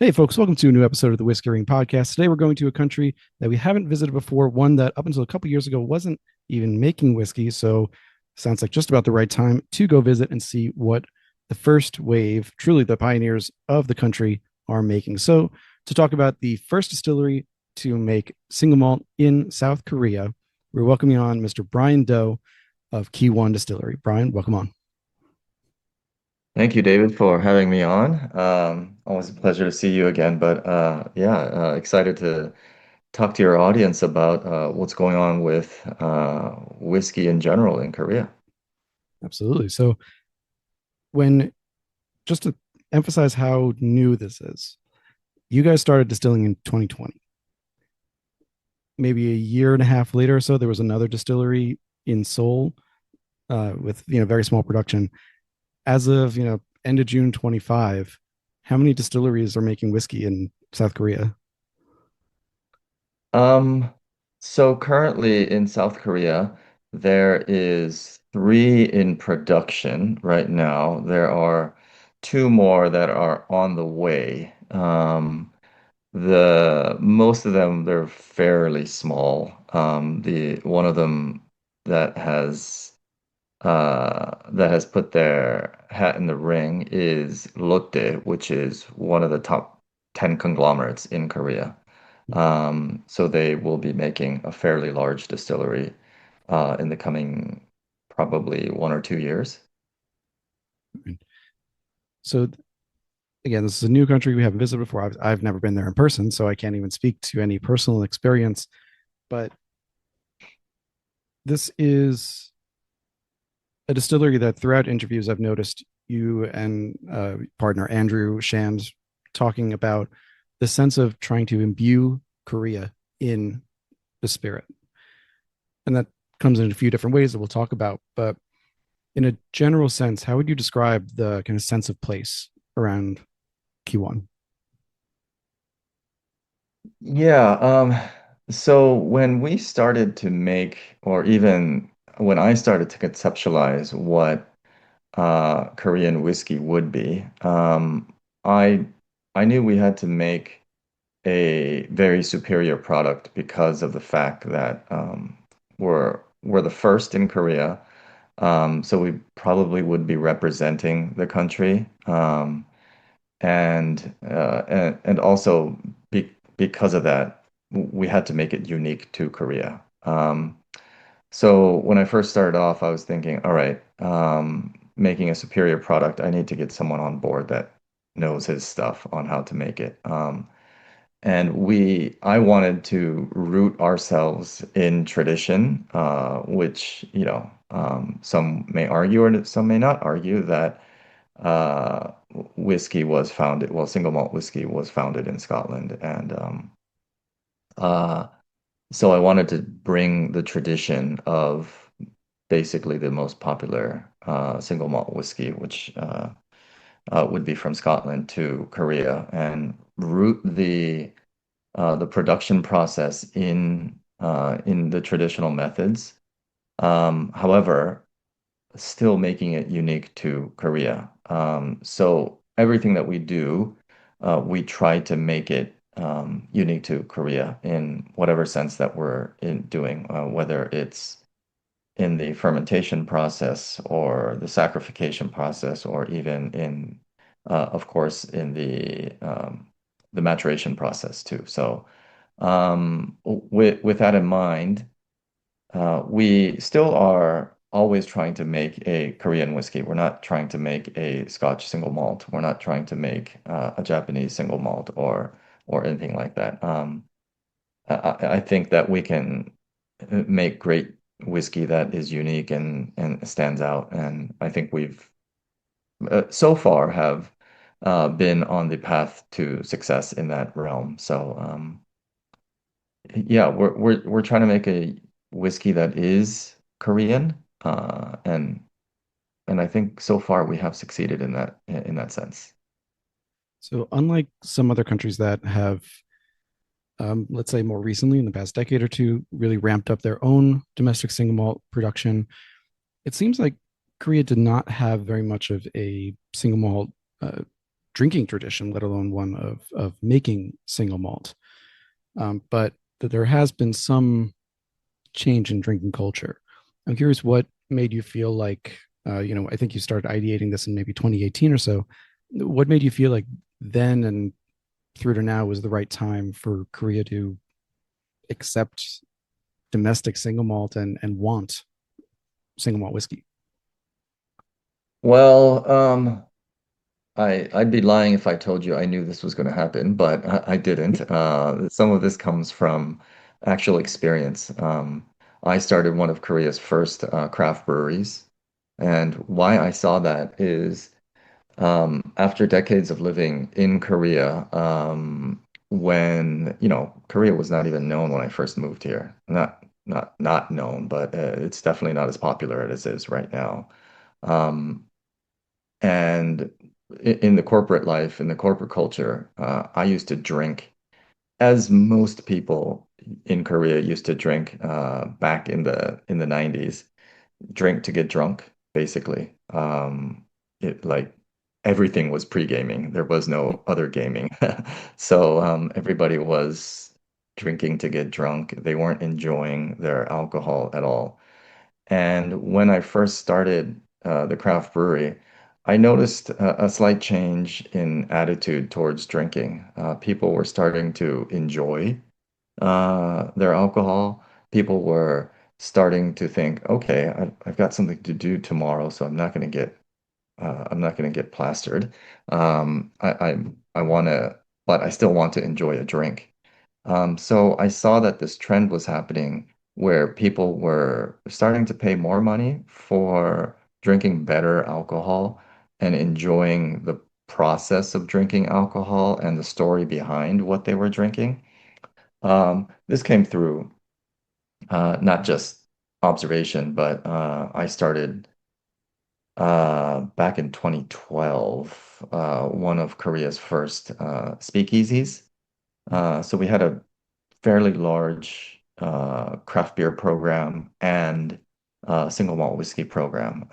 Hey, folks, welcome to a new episode of the Whiskey Ring Podcast. Today, we're going to a country that we haven't visited before, one that up until a couple years ago wasn't even making whiskey. So, sounds like just about the right time to go visit and see what the first wave, truly the pioneers of the country, are making. So, to talk about the first distillery to make single malt in South Korea, we're welcoming on Mr. Bryan Do of One Distillery. Bryan, welcome on. Thank you, David, for having me on. Always a pleasure to see you again. But yeah, excited to talk to your audience about what's going on with whiskey in general in Korea. Absolutely. So, when just to emphasize how new this is, you guys started distilling in 2020. Maybe a year and a half later or so, there was another distillery in Seoul with very small production. As of end of June 25, how many distilleries are making whiskey in South Korea? Um, so currently in South Korea, there is three in production right now. There are two more that are on the way. The most of them they're fairly small. The one of them that has put their hat in the ring is Lotte, which is one of the top 10 conglomerates in Korea. So they will be making a fairly large distillery in the coming probably 1 or 2 years. So again, this is a new country we haven't visited before. I've never been there in person, so I can't even speak to any personal experience. But this is a distillery that throughout interviews I've noticed you and partner Andrew Shand talking about the sense of trying to imbue Korea in the spirit. And that comes in a few different ways that we'll talk about. But in a general sense, how would you describe the kind of sense of place around Q1? Yeah, so when we started to make, or even when I started to conceptualize what Korean whiskey would be, I I knew we had to make a very superior product because of the fact that we're the first in Korea. So we probably would be representing the country. And also because of that, we had to make it unique to Korea. So when I first started off, I was thinking, all right, making a superior product, I need to get someone on board that knows his stuff on how to make it. I wanted to root ourselves in tradition, which, some may argue or some may not argue that uh, whiskey was founded, well, single malt whiskey was founded in Scotland. Uh, so I wanted to bring the tradition of basically the most popular single malt whiskey, which would be from Scotland to Korea, and root the production process in the traditional methods. However, still making it unique to Korea. So everything that we do, we try to make it unique to Korea in whatever sense that we're in doing, whether it's in the fermentation process or the saccharification process, or even of course, in the maturation process too. So, with that in mind, we still are always trying to make a Korean whiskey. We're not trying to make a Scotch single malt. We're not trying to make a Japanese single malt or anything like that. I think that we can make great whiskey that is unique and stands out. And I think we've so far have been on the path to success in that realm. So yeah, we're trying to make a whiskey that is Korean, and I think so far we have succeeded in that sense. So, unlike some other countries that have, let's say more recently in the past decade or two, really ramped up their own domestic single malt production, it seems like Korea did not have very much of a single malt uh, drinking tradition, let alone one of making single malt. But there has been some change in drinking culture. I'm curious what made you feel like, I think you started ideating this in maybe 2018 or so. What made you feel like then and through to now was the right time for Korea to accept domestic single malt and want single malt whiskey? Well, I'd be lying if I told you I knew this was going to happen, but I didn't. Some of this comes from actual experience. I started one of Korea's first craft breweries, and why I saw that is after decades of living in Korea, when, Korea was not even known when I first moved here. Not known, but it's definitely not as popular as it is right now. Um, and in the corporate life, in the corporate culture, I used to drink, as most people in Korea used to drink back in the 90s, drink to get drunk, basically. It like everything was pre-gaming. There was no other gaming. So everybody was drinking to get drunk. They weren't enjoying their alcohol at all. And when I first started the craft brewery, I noticed a slight change in attitude towards drinking. People were starting to enjoy their alcohol. People were starting to think, okay, I've got something to do tomorrow, so I'm not going to get plastered. I want to, but I still want to enjoy a drink. So I saw that this trend was happening where people were starting to pay more money for drinking better alcohol and enjoying the process of drinking alcohol and the story behind what they were drinking. This came through not just observation, but I started back in 2012, one of Korea's first speakeasies. So we had a fairly large craft beer program and single malt whiskey program.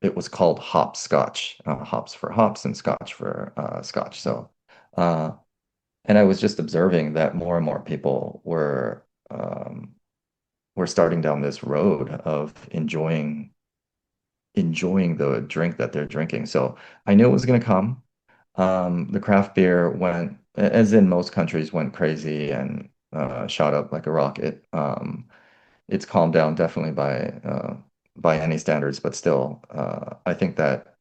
It was called hopscotch, hops for hops and scotch for scotch. So uh, and I was just observing that more and more people were starting down this road of enjoying the drink that they're drinking. So I knew it was going to come. The craft beer went, as in most countries, went crazy and shot up like a rocket. It's calmed down definitely by any standards, but still, I think that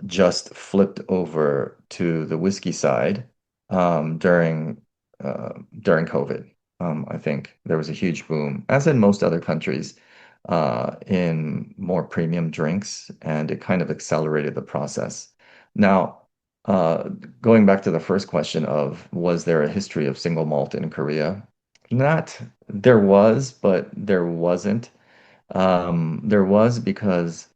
just flipped over to the whiskey side during COVID. I think there was a huge boom, as in most other countries, in more premium drinks, and it kind of accelerated the process. Now, uh, going back to the first question of was there a history of single malt in Korea? Not there was, but there wasn't. There was because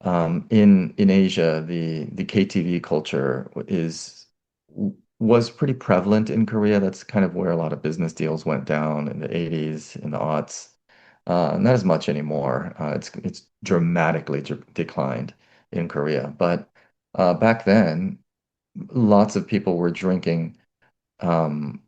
in Asia, the KTV culture was pretty prevalent in Korea. That's kind of where a lot of business deals went down in the 80s, in the aughts. Not as much anymore. It's dramatically declined in Korea. But back then, lots of people were drinking um,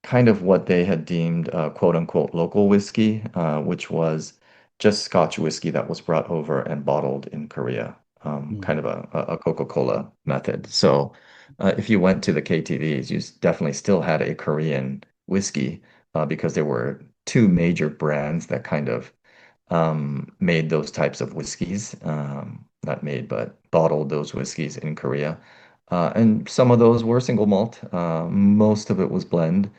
kind of what they had deemed quote unquote local whiskey, which was just Scotch whiskey that was brought over and bottled in Korea, Mm. kind of a Coca-Cola method. So if you went to the KTVs, you definitely still had a Korean whiskey because there were two major brands that kind of made those types of whiskeys, not made, but bottled those whiskeys in Korea. And some of those were single malt. Most of it was blended,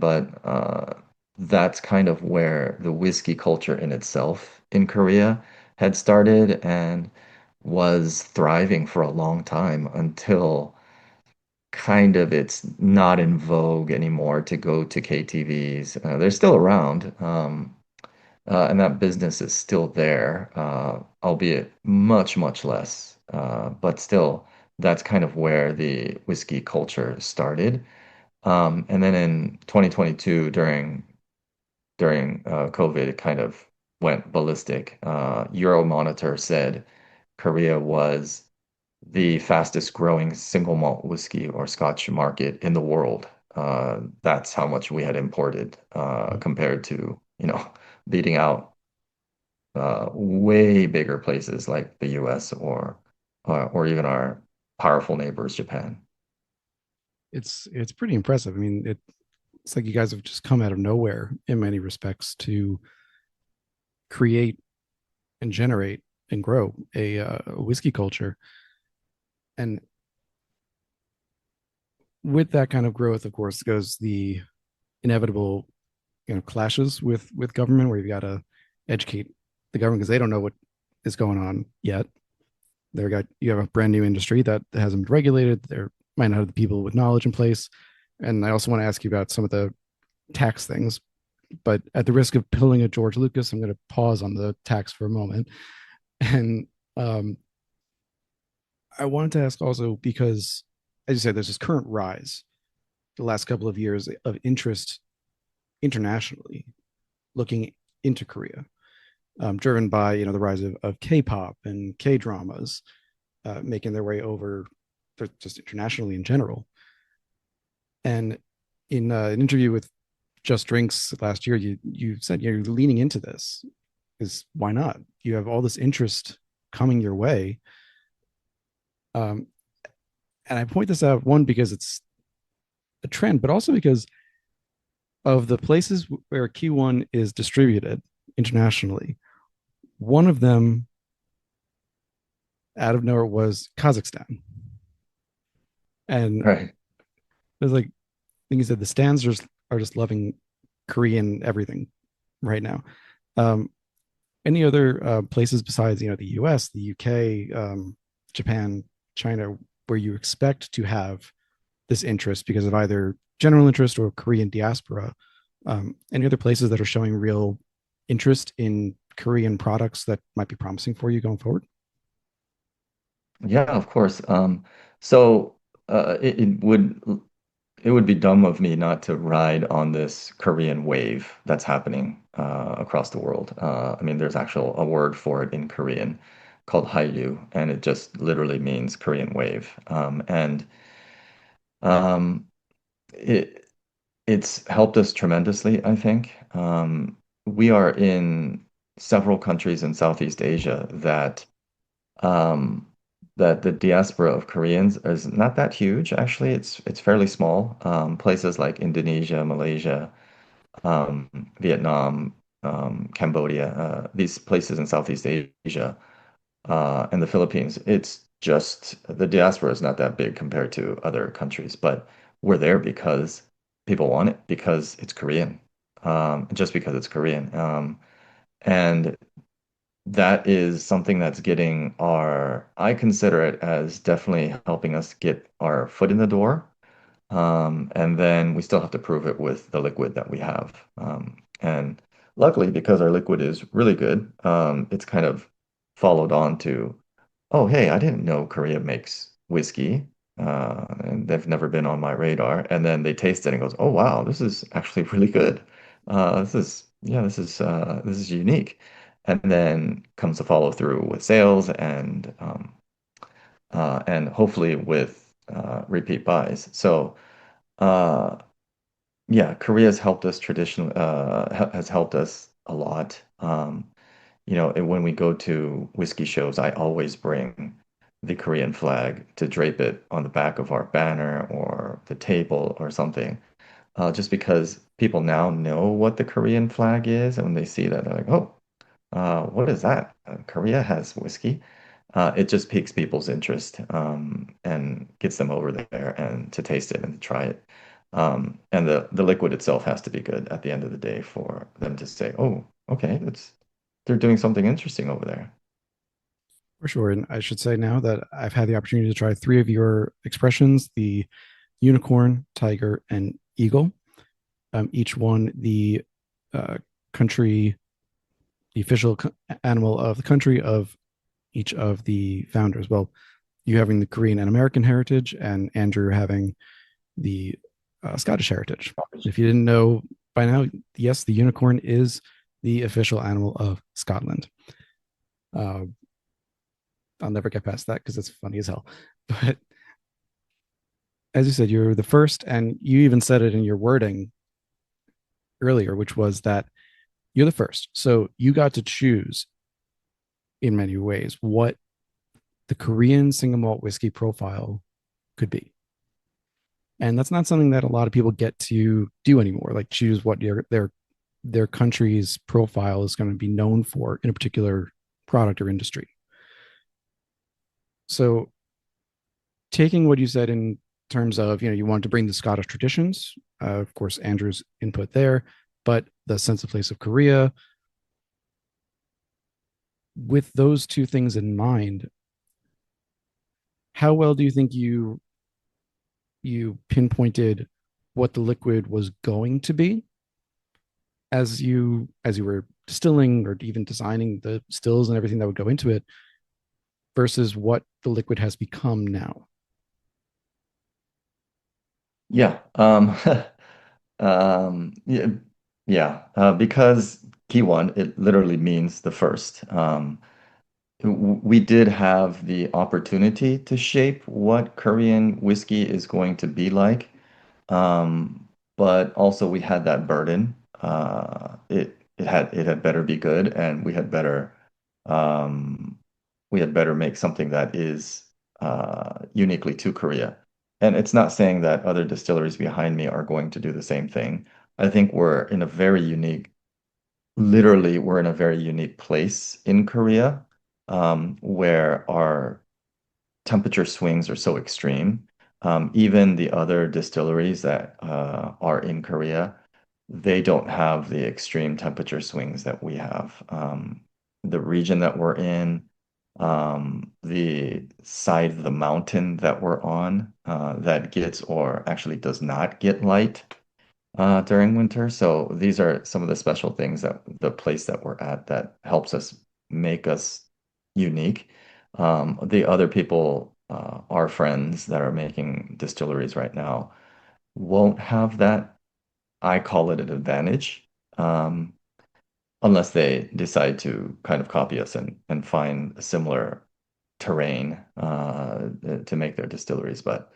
but that's kind of where the whiskey culture in itself in Korea had started and was thriving for a long time until kind of it's not in vogue anymore to go to KTVs. They're still around, and that business is still there, albeit much, much less. But still, that's kind of where the whiskey culture started. And then in 2022, during COVID, it kind of went ballistic. Euromonitor said Korea was the fastest growing single malt whiskey or Scotch market in the world. That's how much we had imported compared to, beating out way bigger places like the US or even our powerful neighbors, Japan. It's pretty impressive. I mean, it's like you guys have just come out of nowhere in many respects to create and generate and grow a whiskey culture. And with that kind of growth, of course, goes the inevitable, clashes with government, where you've got to educate the government because they don't know what is going on yet. You have a brand new industry that hasn't been regulated. There might not have the people with knowledge in place. And I also want to ask you about some of the tax things, but at the risk of pulling a George Lucas, I'm going to pause on the tax for a moment. And I wanted to ask also because, as you said, there's this current rise the last couple of years of interest internationally looking into Korea, driven by the rise of K-pop and K-dramas making their way over just internationally in general. And in an interview with Just Drinks last year, you said you're leaning into this because why not? You have all this interest coming your way. Um, and I point this out one because it's a trend, but also because of the places where Q1 is distributed internationally. One of them, out of nowhere, was Kazakhstan, and Right. there's like, I think you said the stands are just loving Korean everything right now. Um, any other places besides the U.S., the U.K., Japan, China, where you expect to have this interest because of either general interest or Korean diaspora? Any other places that are showing real interest in Korean products that might be promising for you going forward? Yeah, of course. So it would be dumb of me not to ride on this Korean wave that's happening across the world. I mean, there's actual a word for it in Korean called Hallyu, and it just literally means Korean wave. And um, it it's helped us tremendously, I think. We are in several countries in Southeast Asia um, that the diaspora of Koreans is not that huge. Actually, it's fairly small. Places like Indonesia, Malaysia, Vietnam, Cambodia, these places in Southeast Asia, and the Philippines. It's just the diaspora is not that big compared to other countries, but we're there because people want it because it's Korean, just because it's Korean. And that is something that's getting I consider it as definitely helping us get our foot in the door. And then we still have to prove it with the liquid that we have. And luckily, because our liquid is really good, it's kind of followed on to, oh, hey, I didn't know Korea makes whiskey. And they've never been on my radar. And then they taste it and goes, oh, wow, this is actually really good. This is unique. And then comes the follow through with sales and hopefully with repeat buys. So uh, yeah, Korea's helped us traditionally has helped us a lot. When we go to whiskey shows, I always bring the Korean flag to drape it on the back of our banner or the table or something. Just because people now know what the Korean flag is, and when they see that, they're like, "Oh, what is that? Korea has whiskey." It just piques people's interest and gets them over there and to taste it and to try it. And the liquid itself has to be good at the end of the day for them to say, "Oh, okay, they're doing something interesting over there." For sure. And I should say now that I've had the opportunity to try three of your expressions: the unicorn, tiger, and eagle. Each one, uh, country, the official animal of the country of each of the founders. Well, you having the Korean and American heritage, and Andrew having the Scottish heritage. If you didn't know by now, yes, the unicorn is the official animal of Scotland. Uh, I'll never get past that because it's funny as hell. But as you said, you're the first, and you even said it in your wording earlier, which was that you're the first. So you got to choose in many ways what the Korean single malt whiskey profile could be. And that's not something that a lot of people get to do anymore, like choose what their country's profile is going to be known for in a particular product or industry. So taking what you said in terms of, you want to bring the Scottish traditions, of course Andrew's input there, but the sense of place of Korea, with those two things in mind, how well do you think you pinpointed what the liquid was going to be as you were distilling or even designing the stills and everything that would go into it versus what the liquid has become now? Yeah. Yeah, yeah. Because key one, it literally means the first. We did have the opportunity to shape what Korean whiskey is going to be like. But also we had that burden. It had better be good, and um, we had better make something that is uniquely to Korea. And it's not saying that other distilleries behind me are going to do the same thing. I think we're in a very unique place in Korea, where our temperature swings are so extreme. Even the other distilleries that are in Korea, they don't have the extreme temperature swings that we have. The region that we're in, the side of the mountain that we're on, that gets or actually does not get light during winter. So these are some of the special things that the place that we're at that helps us make us unique. The other people, our friends that are making distilleries right now, won't have that. I call it an advantage, um, unless they decide to kind of copy us and find a similar terrain to make their distilleries. But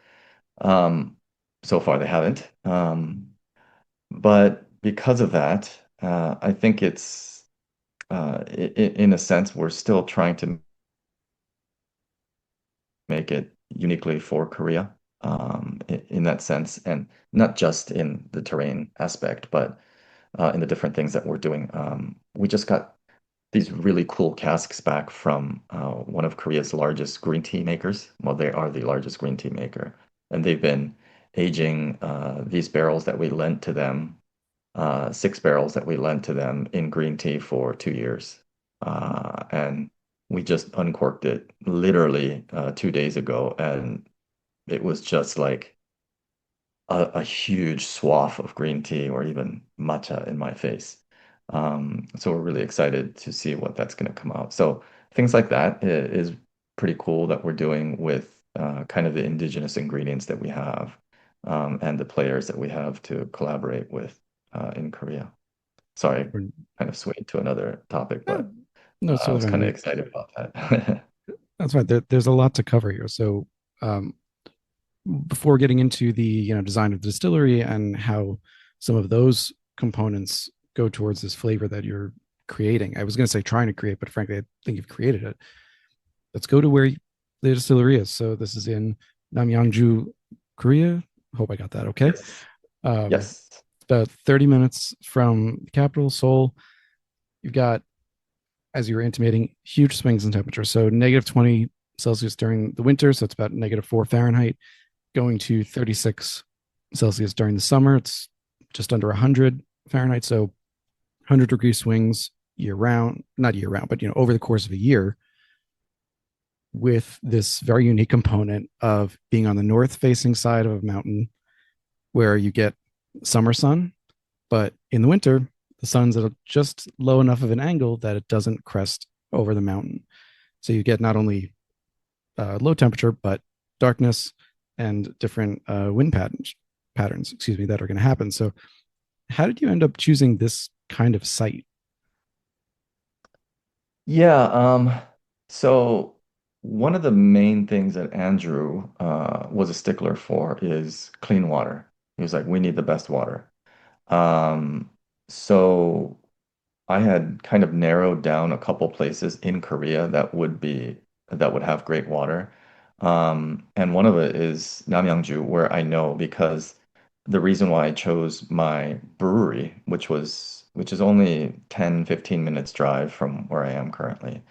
um, so far they haven't. But because of that, I think in a sense, we're still trying to make it uniquely for Korea, in that sense, and not just in the terrain aspect, but in the different things that we're doing. We just got these really cool casks back from one of Korea's largest green tea makers. Well, they are the largest green tea maker, and they've been aging these barrels that we lent to them, 6 barrels that we lent to them in green tea for 2 years. And we just uncorked it literally 2 days ago, and it was just like a huge swath of green tea or even matcha in my face. So we're really excited to see what that's going to come out. So things like that is pretty cool that we're doing with kind of the indigenous ingredients that we have, and the players that we have to collaborate with in Korea. Sorry, kind of swayed to another topic, No, but no, it's I totally was fine. kind of excited about that. That's fine. There's a lot to cover here. So um, before getting into the design of the distillery and how some of those components go towards this flavor that you're creating, I was going to say trying to create, but frankly, I think you've created it. Let's go to where the distillery is. So this is in Namyangju, Korea. Hope I got that okay. Yes. Um, Yes. about 30 minutes from the capital, Seoul. You've got, as you were intimating, huge swings in temperature. So -20 Celsius during the winter, so it's about -4 Fahrenheit, going to 36 Celsius during the summer. It's just under 100 Fahrenheit. So 100-degree swings year round, not year round, but over the course of a year, with this very unique component of being on the north facing side of a mountain where you get summer sun, but in the winter, the sun's at just low enough of an angle that it doesn't crest over the mountain. So you get not only low temperature, but darkness and different wind patterns, excuse me, that are going to happen. So how did you end up choosing this kind of site? Yeah, so. one of the main things that Andrew was a stickler for is clean water. He was like, we need the best water. Um, so I had kind of narrowed down a couple places in Korea that would have great water. And one of it is Namyangju, where I know because the reason why I chose my brewery, which is only 10, 15 minutes drive from where I am currently,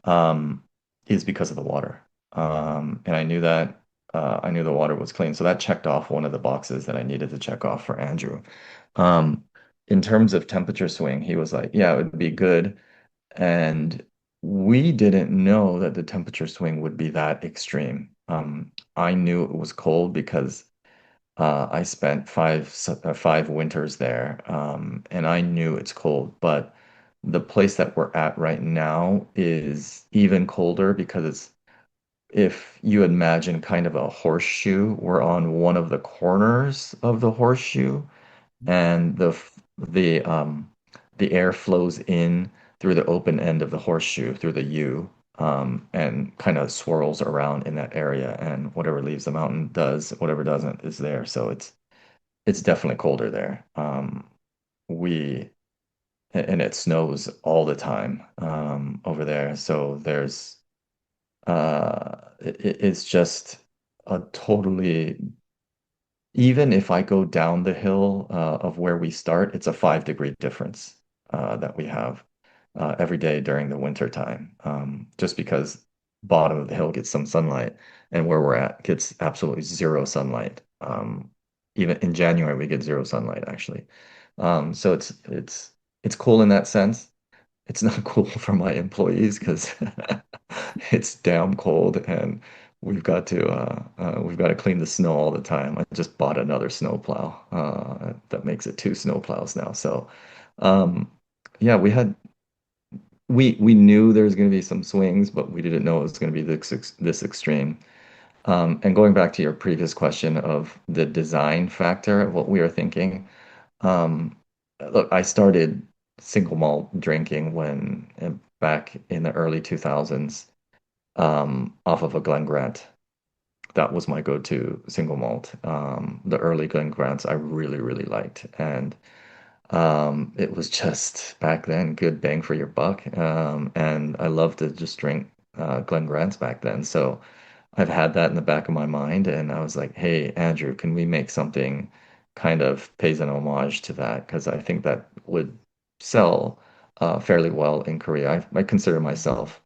um, is because of the water. And I knew the water was clean. So that checked off one of the boxes that I needed to check off for Andrew. Um, in terms of temperature swing, he was like, yeah, it would be good. And we didn't know that the temperature swing would be that extreme. I knew it was cold because I spent 5 winters there, and I knew it's cold. But the place that we're at right now is even colder because it's if you imagine kind of a horseshoe, we're on one of the corners of the horseshoe, and the air flows in through the open end of the horseshoe through the U, and kind of swirls around in that area, and whatever leaves the mountain does, whatever doesn't is there. So it's definitely colder there. We and it snows all the time over there. So it's just a totally even if I go down the hill of where we start, it's a 5 degree difference that we have every day during the winter time. Just because bottom of the hill gets some sunlight and where we're at gets absolutely zero sunlight. Even in January, we get zero sunlight actually. So it's cool in that sense. It's not cool for my employees because it's damn cold and we've got to clean the snow all the time. I just bought another snowplow that makes it 2 snowplows now. So yeah, we knew there was going to be some swings, but we didn't know it was going to be this extreme. And going back to your previous question of the design factor of what we were thinking, um, look, I started single malt drinking when back in the early 2000s, off of a Glen Grant. That was my go-to single malt. The early Glen Grants I really, really liked. And it was just back then good bang for your buck. And I loved to just drink Glen Grants back then. So I've had that in the back of my mind, and I was like, "Hey, Andrew, can we make something kind of pays an homage to that? Because I think that would sell fairly well in Korea." I consider myself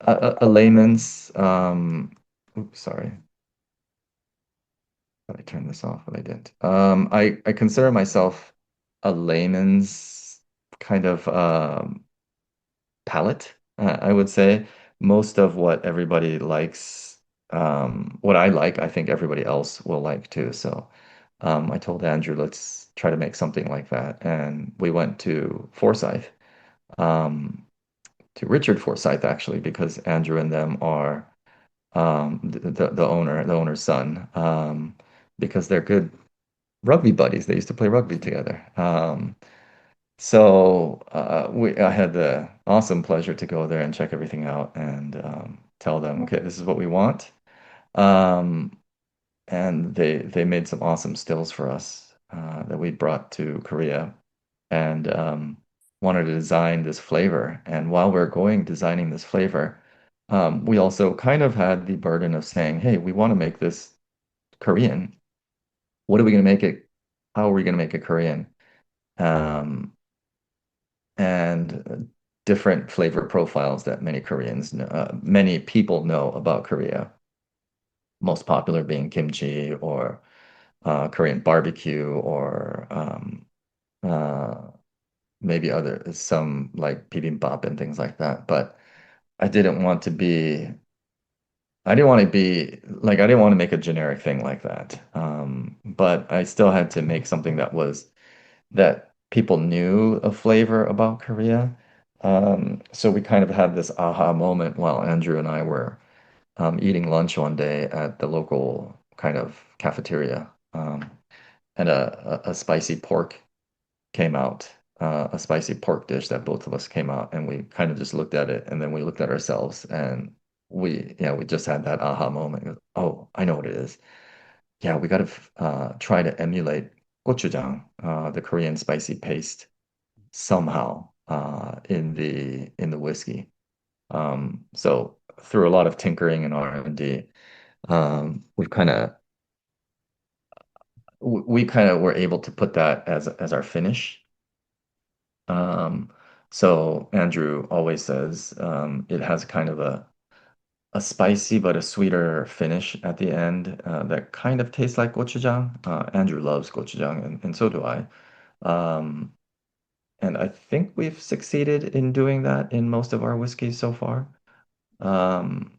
a layman's. Oops, sorry, thought I turned this off, but I didn't. I consider myself a layman's kind of palate. I would say most of what everybody likes, what I like, I think everybody else will like too. So I told Andrew, let's try to make something like that. And we went to Forsyth, um, to Richard Forsyth actually, because Andrew and them are the owner's son, because they're good rugby buddies. They used to play rugby together. So I had the awesome pleasure to go there and check everything out and tell them, okay, this is what we want. Um, and they made some awesome stills for us that we brought to Korea and wanted to design this flavor. And while we're going designing this flavor, we also kind of had the burden of saying, hey, we want to make this Korean. What are we going to make it? How are we going to make it Korean? Um, and different flavor profiles that many people know about Korea. Most popular being kimchi or Korean barbecue or uh, maybe some like bibimbap and things like that. But I didn't want to be, I didn't want to be like, I didn't want to make a generic thing like that. But I still had to make something that people knew a flavor about Korea. So we kind of had this aha moment while Andrew and I were eating lunch one day at the local kind of cafeteria, and a spicy pork came out, a spicy pork dish that both of us came out, and we kind of just looked at it, and then we looked at ourselves, and we just had that aha moment. Oh, I know what it is. Yeah, we got to try to emulate gochujang, the Korean spicy paste, somehow in the whiskey. So through a lot of tinkering and R&D, we've kind of we kind of were able to put that as our finish. Um, so Andrew always says it has kind of a spicy but a sweeter finish at the end that kind of tastes like gochujang. Andrew loves gochujang, and so do I. Um, and I think we've succeeded in doing that in most of our whiskeys so far. Um,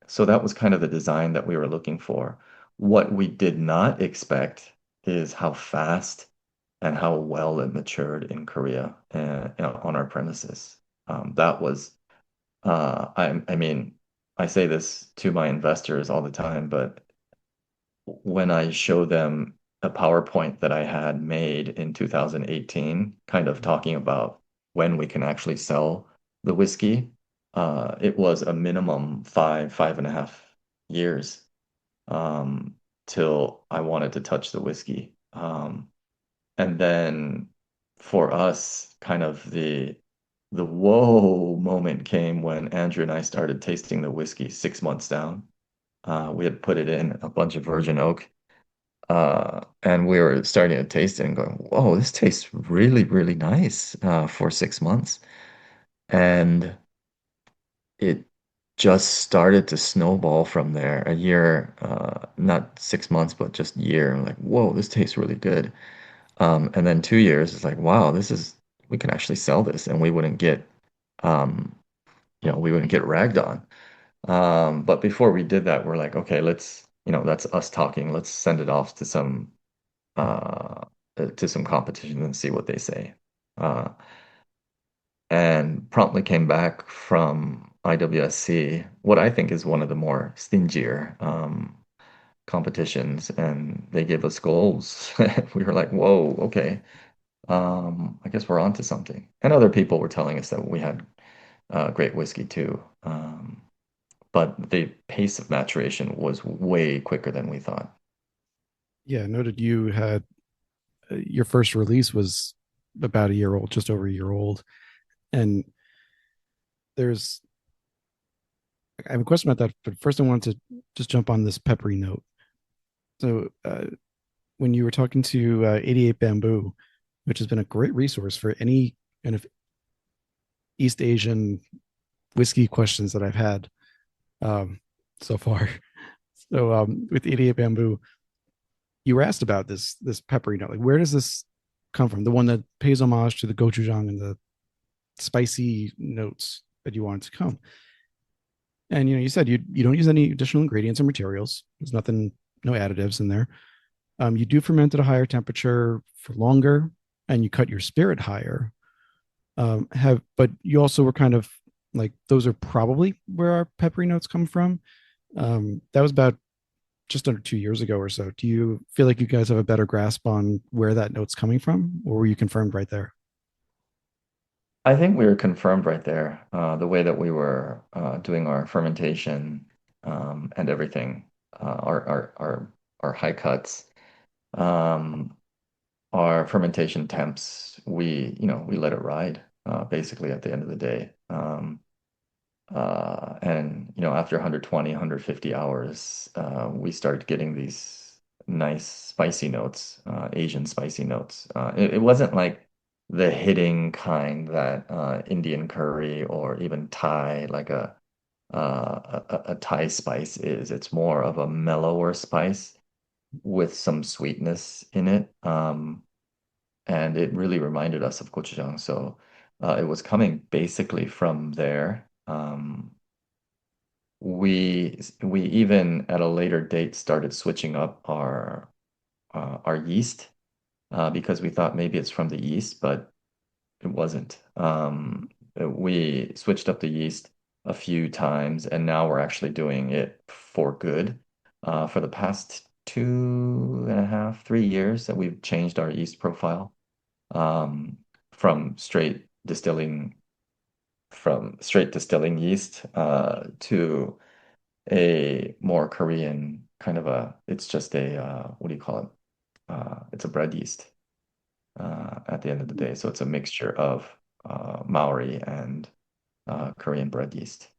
so that was kind of the design that we were looking for. What we did not expect is how fast and how well it matured in Korea on our premises. That was I mean, I say this to my investors all the time, but when I show them a PowerPoint that I had made in 2018, kind of talking about when we can actually sell the whiskey, it was a minimum 5.5 years um, till I wanted to touch the whiskey. And then for us, kind of the whoa moment came when Andrew and I started tasting the whiskey 6 months down. We had put it in a bunch of virgin oak, and we were starting to taste it and going, "Whoa, this tastes really, really nice for 6 months." And it just started to snowball from there. A year, not 6 months, but just year. I'm like, "Whoa, this tastes really good." And then 2 years, it's like, wow, we can actually sell this and um, we wouldn't get ragged on. But before we did that, we're like, okay, that's us talking. Let's send it off uh, to some competition and see what they say. Uh, and promptly came back from IWSC, what I think is one of the more stingier competitions, and they gave us goals. We were like, whoa, okay. I guess we're onto something. And other people were telling us that we had great whiskey too. But the pace of maturation was way quicker than we thought. Yeah, noted you had your first release was about a year old, just over a year old. And there's, I have a question about that, but first I wanted to just jump on this peppery note. So, when you were talking to 88 Bamboo, which has been a great resource for any kind of East Asian whiskey questions that I've had um, so far. So, with 88 Bamboo, you were asked about this peppery note. Like, where does this come from? The one that pays homage to the gochujang and the spicy notes that you wanted to come. And you said you don't use any additional ingredients or materials. There's nothing, no additives in there. You do ferment at a higher temperature for longer, and you cut your spirit higher. But you also were kind of like those are probably where our peppery notes come from. That was about just under 2 years ago or so. Do you feel like you guys have a better grasp on where that note's coming from, or were you confirmed right there? I think we were confirmed right there. The way that we were doing our fermentation and everything, our high cuts, um, our fermentation temps, we let it ride basically at the end of the day. And after 120, 150 hours, we started getting these nice spicy notes, Asian spicy notes. It wasn't like the hitting kind that Indian curry or even Thai, like a Thai spice is. It's more of a mellower spice with some sweetness in it. And it really reminded us of gochujang. So it was coming basically from there. We even at a later date started switching up our yeast because we thought maybe it's from the yeast, but it wasn't. We switched up the yeast a few times, and now we're actually doing it for good. For the past 2.5, 3 years that we've changed our yeast profile um, from straight distilling yeast to a more Korean kind of it's just what do you call it? It's a bread yeast at the end of the day. So it's a mixture of Maori and Korean bread yeast.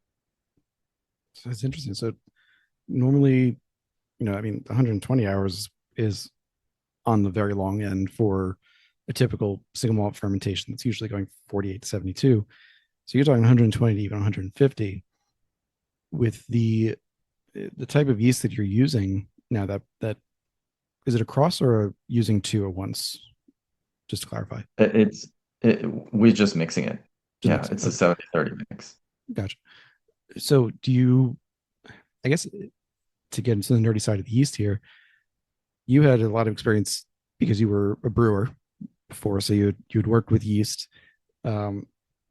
So that's interesting. So normally, I mean, 120 hours is on the very long end for a typical single malt fermentation. That's usually going 48 to 72. So you're talking 120 to even 150 with the type of yeast that you're using now. That is it a cross or using two at once? Just to clarify, It, it's we're just mixing it. just Yeah, mixing. it's a Okay, 70-30 mix. gotcha. So do you? I guess to get into the nerdy side of the yeast here, you had a lot of experience because you were a brewer before, so you'd worked with yeast, um,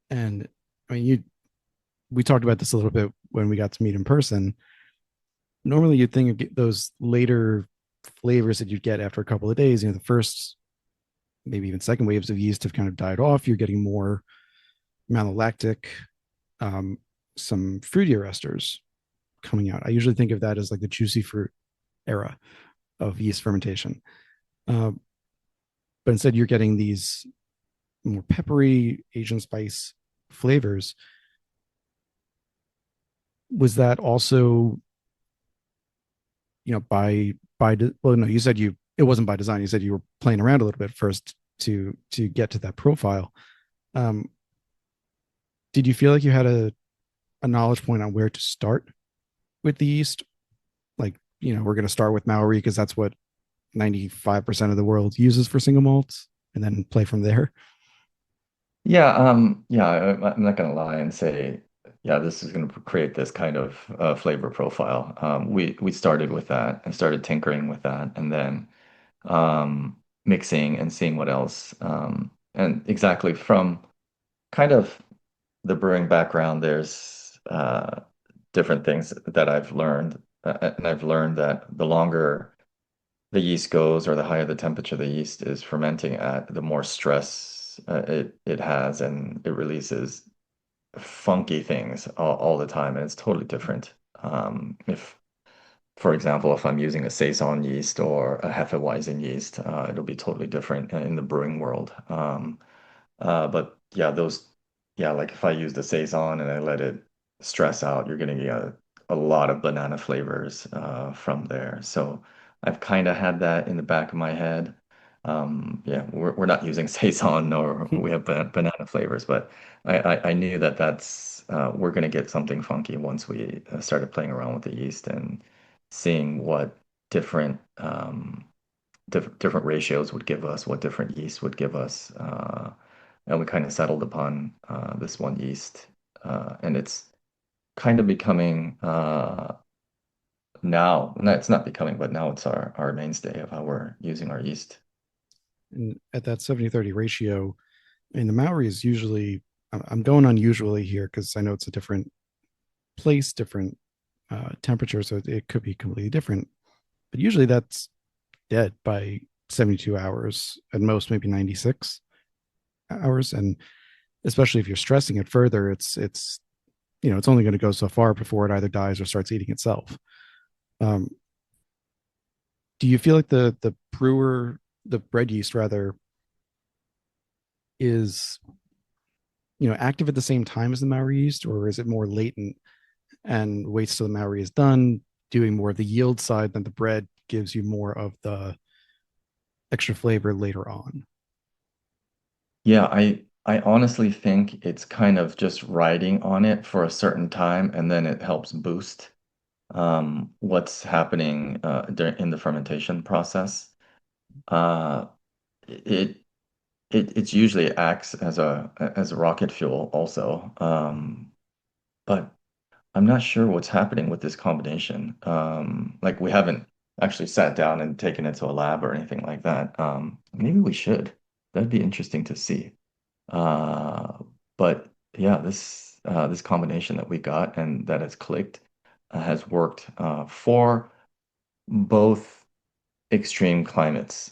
and I mean you. We talked about this a little bit when we got to meet in person. Normally, you'd think of those later flavors that you'd get after a couple of days. The first, maybe even second waves of yeast have kind of died off. You're getting more malolactic, um, some fruitier esters coming out. I usually think of that as like the juicy fruit era of yeast fermentation. Uh, but instead, you're getting these more peppery Asian spice flavors. Was that also, well, no, you said it wasn't by design. You said you were playing around a little bit first to get to that profile. Um, did you feel like you had a knowledge point on where to start with the yeast? Like, we're going to start with Maori because that's what 95% of the world uses for single malts, and then play from there. Yeah, I'm not gonna lie and say, yeah, this is gonna create this kind of flavor profile. We started with that and started tinkering with that, and then mixing and seeing what else. And exactly from kind of the brewing background, there's different things that I've learned, and I've learned that the longer the yeast goes or the higher the temperature the yeast is fermenting at, the more stress it has, and it releases funky things all the time, and it's totally different. If, for example, if I'm using a saison yeast or a Hefeweizen yeast, it'll be totally different in the brewing world. But yeah, yeah, like if I use the saison and I let it stress out, you're gonna get a lot of banana flavors from there. So I've kind of had that in the back of my head. Yeah, we're not using saison nor we have banana flavors, but I knew that we're gonna get something funky once we started playing around with the yeast and seeing what different different ratios would give us, what different yeast would give us. And we kind of settled upon this one yeast. And it's kind of becoming now, no, it's not becoming, but now it's our mainstay of how we're using our yeast. And at that 70/30 ratio, I mean, the Maori is usually, I'm going on usually here because I know it's a different place, different temperature, so it could be completely different. But usually that's dead by 72 hours, at most maybe 96 hours. And especially if you're stressing it further, it's only going to go so far before it either dies or starts eating itself. Um, do you feel like the bread yeast rather, is active at the same time as the Maori yeast, or is it more latent and waits till the Maori is done, doing more of the yield side, than the bread gives you more of the extra flavor later on? Yeah, I honestly think it's kind of just riding on it for a certain time, and then it helps boost what's happening in the fermentation process. Uh, it it usually acts as a rocket fuel also. But I'm not sure what's happening with this combination. Like we haven't actually sat down and taken it to a lab or anything like that. Maybe we should. That'd be interesting to see. Uh, but yeah, this combination that we got and that has clicked has worked for both extreme climates.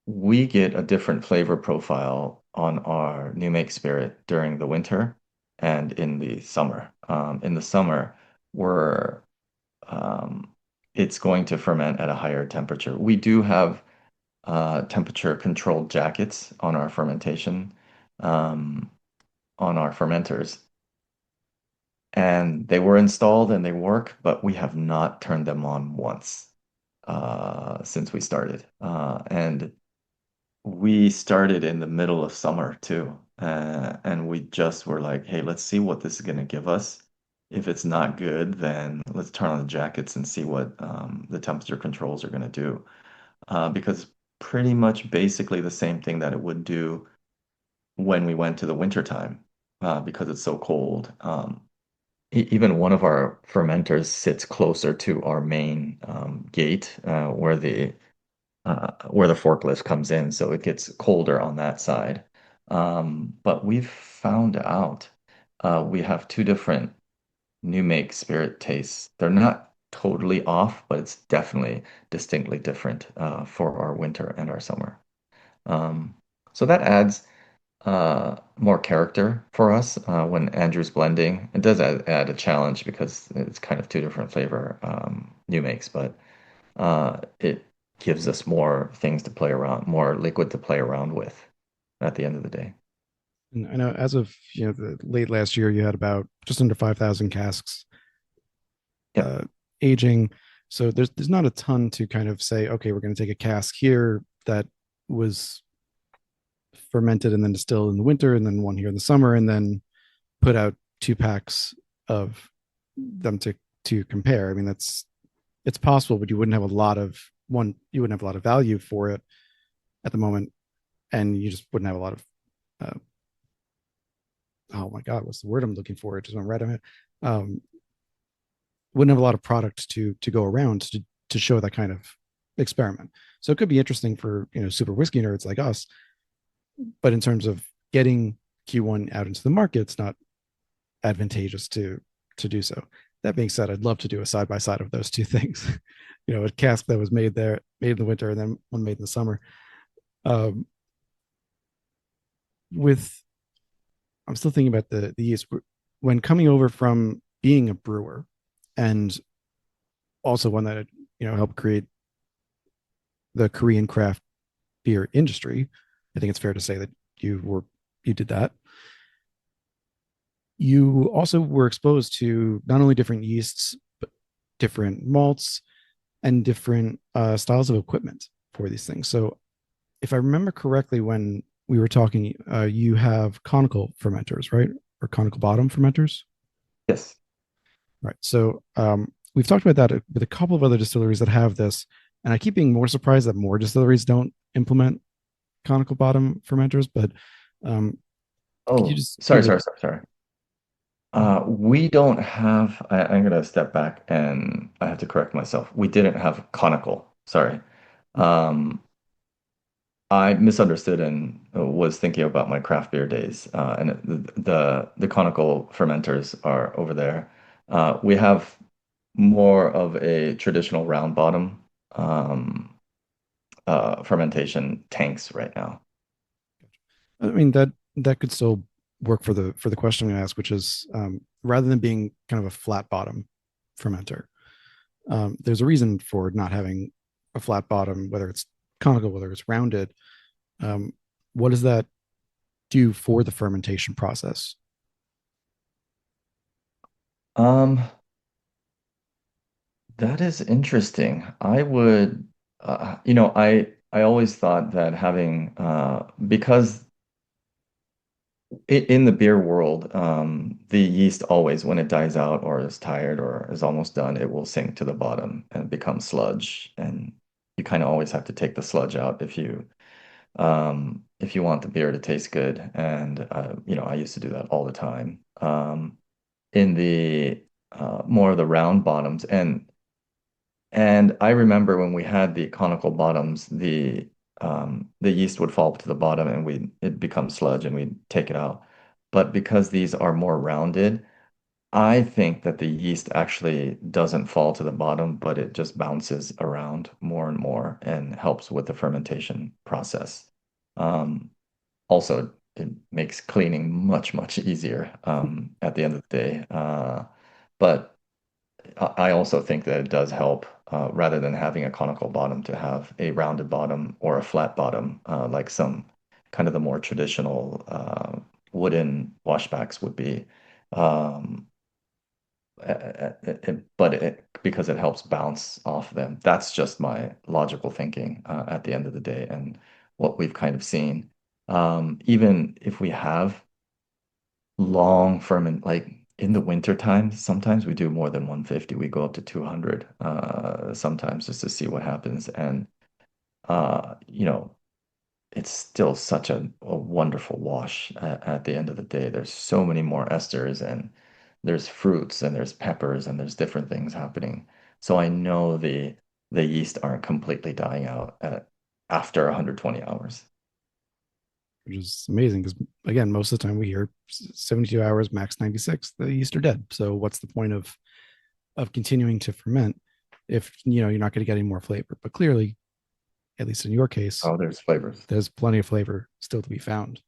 We get a different flavor profile on our new make spirit during the winter and in the summer. In the summer, we're it's going to ferment at a higher temperature. We do have temperature controlled jackets on our fermentation, um, on our fermenters. And they were installed and they work, but we have not turned them on once since we started. And we started in the middle of summer too. And we just were like, hey, let's see what this is going to give us. If it's not good, then let's turn on the jackets and see what the temperature controls are going to do. Because pretty much basically the same thing that it would do when we went to the winter time, because it's so cold. Even one of our fermenters sits closer to our main gate, where the forklift comes in, so it gets colder on that side. But we've found out we have two different new make spirit tastes. They're not totally off, but it's definitely distinctly different for our winter and our summer. Um, so that adds more character for us when Andrew's blending. It does add a challenge because it's kind of two different flavor new makes, but it gives us more things to play around, more liquid to play around with at the end of the day. And I know as of the late last year, you had about just under 5,000 casks Yep. uh, aging. So there's not a ton to kind of say, okay, we're going to take a cask here that was fermented and then distilled in the winter, and then one here in the summer, and then put out two packs of them to compare. I mean, it's possible, but you wouldn't have a lot of value for it at the moment, and you just wouldn't have a lot of oh my god, what's the word I'm looking for? It just went right on it. Um, wouldn't have a lot of product to go around to show that kind of experiment. So it could be interesting for super whiskey nerds like us, but in terms of getting Q1 out into the market, it's not advantageous to do so. That being said, I'd love to do a side by side of those two things. A cask that was made in the winter, and then one made in the summer. Um, with I'm still thinking about the yeast when coming over from being a brewer, and also one that helped create the Korean craft beer industry. I think it's fair to say that you did that. You also were exposed to not only different yeasts but different malts and different styles of equipment for these things. So if I remember correctly, when we were talking, you have conical fermenters, right? Or conical bottom fermenters, Yes. right? So we've talked about that with a couple of other distilleries that have this, and I keep being more surprised that more distilleries don't implement conical bottom fermenters. But um, could you Oh, just sorry, give a sorry, sorry, sorry. We don't have, I'm going to step back and I have to correct myself. We didn't have conical. Sorry. Um, I misunderstood and was thinking about my craft beer days. And the conical fermenters are over there. We have more of a traditional round bottom fermentation tanks right now. I mean that could still work for the question I asked, which is rather than being kind of a flat bottom fermenter, there's a reason for not having a flat bottom, whether it's conical, whether it's rounded. Um, what does that do for the fermentation process? Um, that is interesting. I would, I always thought that having, because in the beer world, the yeast always, when it dies out or is tired or is almost done, it will sink to the bottom and become sludge. And you kind of always have to take the sludge out if you want the beer to taste good. And I used to do that all the time. In the more of the round bottoms, and I remember when we had the conical bottoms, the yeast would fall to the bottom and it becomes sludge and we'd take it out. But because these are more rounded, I think that the yeast actually doesn't fall to the bottom, but it just bounces around more and more and helps with the fermentation process. Um, Also, it makes cleaning much, much easier at the end of the day. But I also think that it does help rather than having a conical bottom to have a rounded bottom or a flat bottom, like some kind of the more traditional wooden washbacks would be. Um, because it helps bounce off them. That's just my logical thinking at the end of the day and what we've kind of seen. Even if we have long ferment, like in the winter time, sometimes we do more than 150. We go up to 200 sometimes just to see what happens. And you know, it's still such a wonderful wash at the end of the day. There's so many more esters and there's fruits and there's peppers and there's different things happening. So I know the yeast aren't completely dying out after 120 hours. which is amazing because again, most of the time we hear 72 hours, max 96, the yeast are dead. So what's the point of continuing to ferment if you're not going to get any more flavor? But clearly, at least in your case, Oh, there's flavors. there's plenty of flavor still to be found.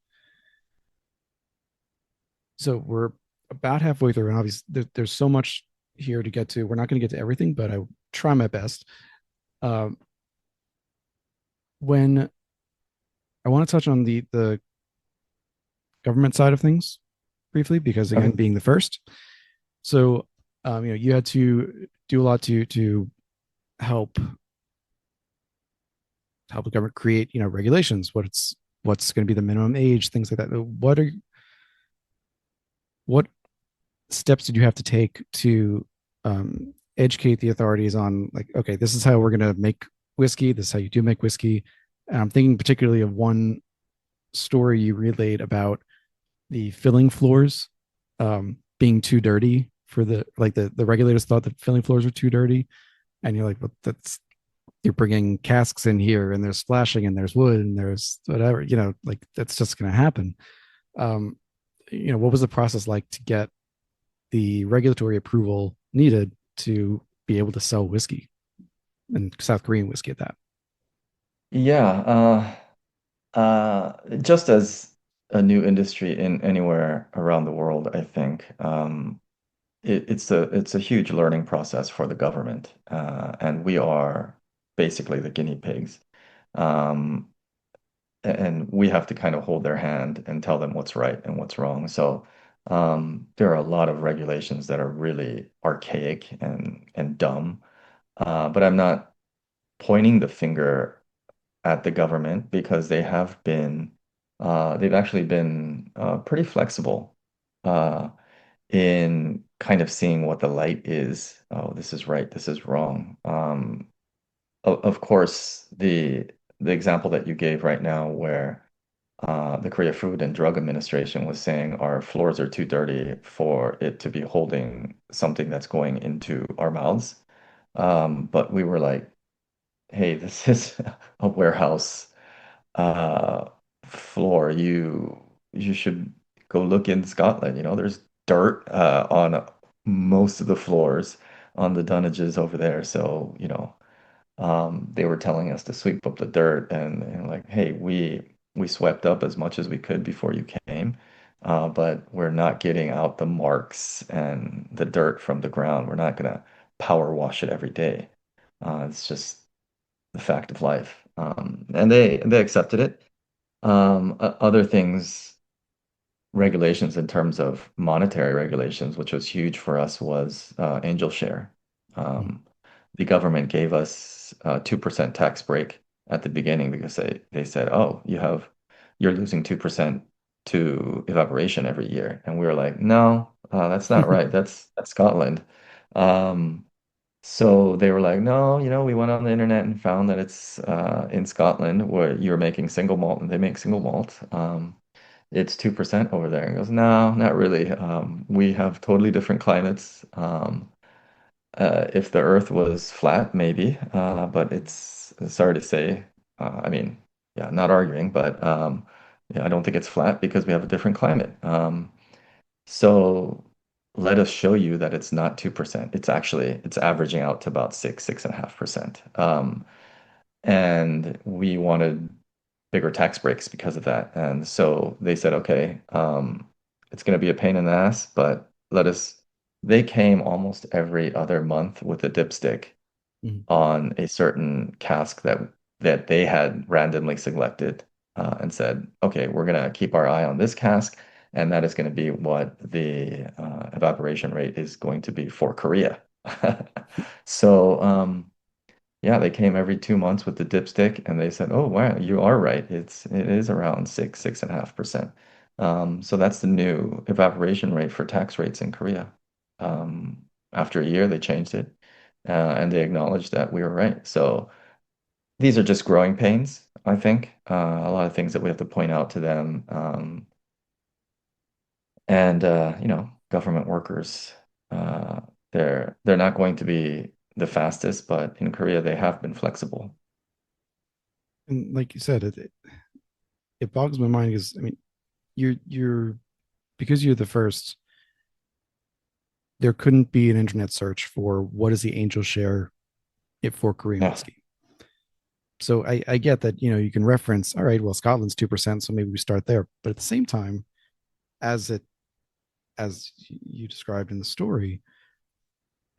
So we're about halfway through, and obviously there's so much here to get to. We're not going to get to everything, but I try my best. Um, when I want to touch on the government side of things briefly, because again, Okay. being the first, so you had to do a lot to help help the government create regulations. What's going to be the minimum age, things like that. What steps did you have to take to educate the authorities on, like, okay, this is how we're going to make whiskey, this is how you do make whiskey? And I'm thinking particularly of one story you relayed about the filling floors being too dirty for the regulators thought that filling floors were too dirty, and you're like, but that's, you're bringing casks in here and there's splashing and there's wood and there's whatever, like that's just going to happen. um what was the process like to get the regulatory approval needed to be able to sell whiskey, and South Korean whiskey at that? Yeah, just as a new industry in anywhere around the world, I think it's a huge learning process for the government, and we are basically the guinea pigs. Um, and we have to kind of hold their hand and tell them what's right and what's wrong. So there are a lot of regulations that are really archaic and dumb. But I'm not pointing the finger at the government because they've actually been pretty flexible in kind of seeing what the light is. Oh, this is right, this is wrong. Of course, the example that you gave right now, where the Korea Food and Drug Administration was saying our floors are too dirty for it to be holding something that's going into our mouths. But we were like, hey, this is a warehouse uh, floor. You should go look in Scotland. There's dirt on most of the floors on the dunnages over there. So, they were telling us to sweep up the dirt and like, hey, we swept up as much as we could before you came, but we're not getting out the marks and the dirt from the ground. We're not gonna power wash it every day. It's just the fact of life. And they accepted it. Other things, regulations in terms of monetary regulations, which was huge for us, was angel share. Mm. Um, the government gave us a 2% tax break at the beginning because they said, oh, you're losing 2% to evaporation every year. And we were like, no, that's not right. That's Scotland. Um, so they were like, no, we went on the internet and found that it's in Scotland where you're making single malt and they make single malt. It's 2% over there. And he goes, no, not really. We have totally different climates. If the Earth was flat, maybe, but it's sorry to say. I mean, yeah, not arguing, but yeah, I don't think it's flat because we have a different climate. So let us show you that it's not 2%. It's averaging out to about 6.5%. And we wanted bigger tax breaks because of that. And so they said, okay, it's going to be a pain in the ass, but let us they came almost every other month with a dipstick Mhm. on a certain cask that they had randomly selected and said, okay, we're gonna keep our eye on this cask, and that is going to be what the evaporation rate is going to be for Korea. So yeah, they came every 2 months with the dipstick, and they said, "Oh, wow, you are right. It is around 6.5%." So that's the new evaporation rate for tax rates in Korea. After a year, they changed it, and they acknowledged that we were right. So these are just growing pains, I think. A lot of things that we have to point out to them, and government workers. They're not going to be the fastest, but in Korea, they have been flexible. And like you said, it boggles my mind because I mean, you're because you're the first. There couldn't be an internet search for what is the angel share it for Korean Yeah. whiskey. So I get that you can reference, all right, well, Scotland's 2%, so maybe we start there. But at the same time, as it as you described in the story,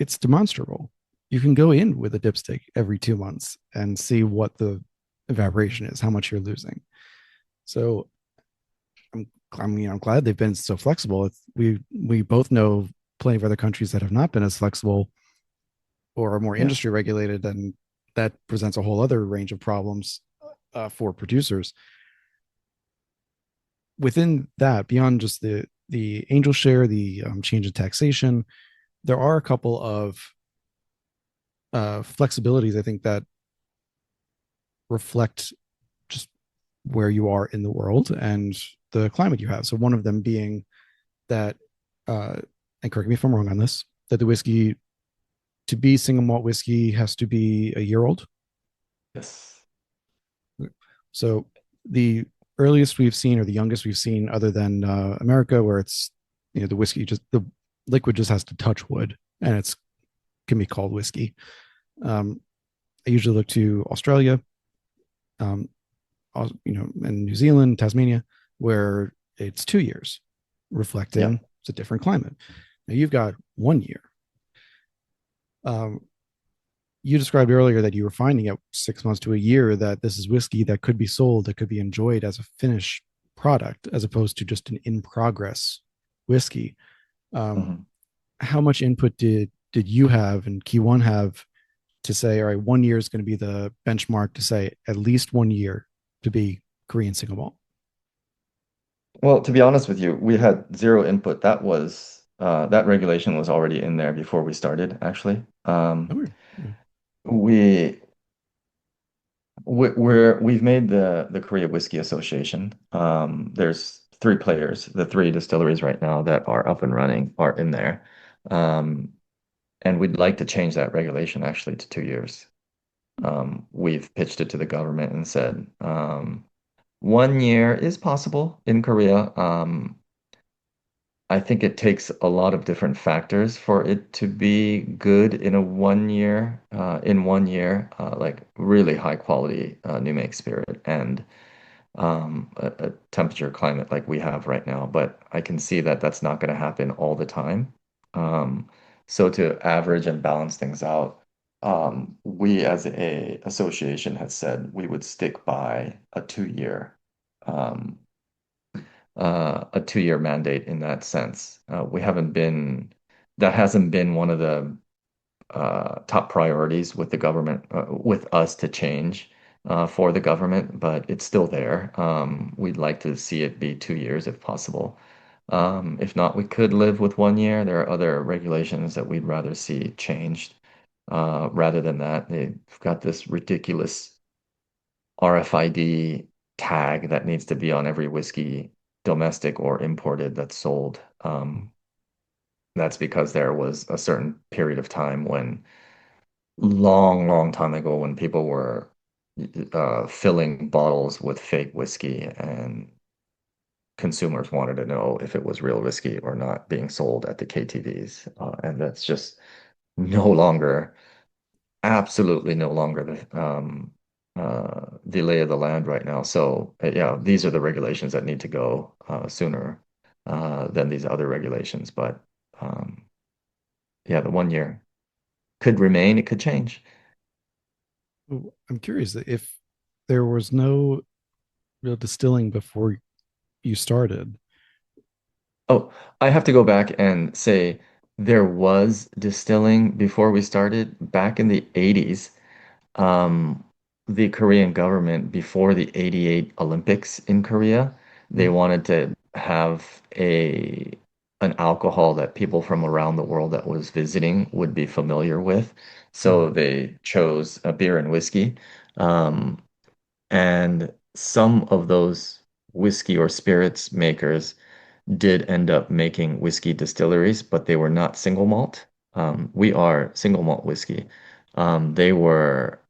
it's demonstrable. You can go in with a dipstick every 2 months and see what the evaporation is, how much you're losing. So I'm glad they've been so flexible. We both know plenty of other countries that have not been as flexible or are more Yeah. industry regulated, and that presents a whole other range of problems for producers. Within that, beyond just the angel share, the change in taxation, there are a couple of flexibilities I think that reflect just where you are in the world and the climate you have. So one of them being that, uh, and correct me if I'm wrong on this, that the whiskey to be single malt whiskey has to be a year old. Yes. So the earliest we've seen, or the youngest we've seen, other than America, where it's the whiskey just the liquid just has to touch wood, and it's can be called whiskey. Um, I usually look to Australia, um, and New Zealand, Tasmania, where it's 2 years, Yeah. reflecting it's a different climate. Now you've got 1 year. Um, you described earlier that you were finding at 6 months to a year that this is whiskey that could be sold, that could be enjoyed as a finished product, as opposed to just an in progress whiskey. Um, Mhm. how much input did you have and Key One have to say, all right, 1 year is going to be the benchmark to say at least 1 year to be Korean single malt? Well, to be honest with you, we had zero input. That regulation was already in there before we started, actually. Oh, We we've made the Korea Whiskey Association. There's three players. The three distilleries right now that are up and running are in there. Um, and we'd like to change that regulation actually to 2 years. We've pitched it to the government and said 1 year is possible in Korea. I think it takes a lot of different factors for it to be good in a 1 year, like really high quality new make spirit and a temperature climate like we have right now. But I can see that that's not going to happen all the time. Um, so to average and balance things out, we as a association had said we would stick by um, a 2 year mandate in that sense. We haven't been, that hasn't been one of the top priorities with the government, with us to change for the government, but it's still there. We'd like to see it be 2 years if possible. If not, we could live with 1 year. There are other regulations that we'd rather see changed. Rather than that, they've got this ridiculous RFID tag that needs to be on every whiskey, domestic or imported, that's sold. That's because there was a certain period of time when, long, long time ago, when people were filling bottles with fake whiskey, and consumers wanted to know if it was real whiskey or not being sold at the KTVs. And that's just no longer, absolutely no longer the lay of the land right now. So yeah, these are the regulations that need to go sooner than these other regulations. But um, yeah, the 1 year could remain, it could change. Oh, I'm curious if there was no real distilling before you started. Oh, I have to go back and say there was distilling before we started back in the 80s. Um, the Korean government, before the 88 Olympics in Korea, they Mm, wanted to have an alcohol that people from around the world that was visiting would be familiar with. mm, So they chose a beer and whiskey. Um, and some of those whiskey or spirits makers did end up making whiskey distilleries, but they were not single malt. We are single malt whiskey. They were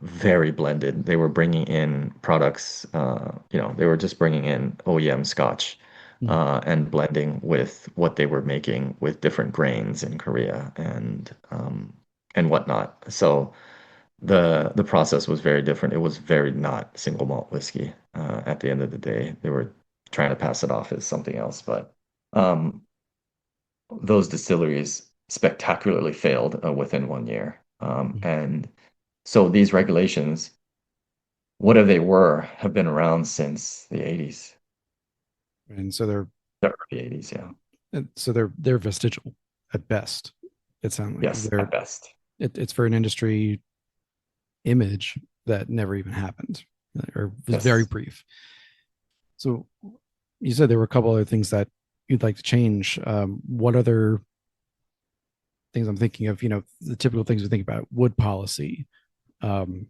very blended. They were bringing in products, they were just bringing in OEM Scotch mm. and blending with what they were making with different grains in Korea and whatnot. So the process was very different. It was very not single malt whiskey. At the end of the day, they were trying to pass it off as something else, but um, those distilleries spectacularly failed within 1 year. Mm. And so these regulations, whatever they were, have been around since the 80s, And so they're the early 80s, yeah. they're vestigial at best. It sounds like Yes, at best. it's for an industry image that never even happened or was very Yes. brief. So you said there were a couple other things that you'd like to change. What other things I'm thinking of? The typical things we think about: wood policy, um,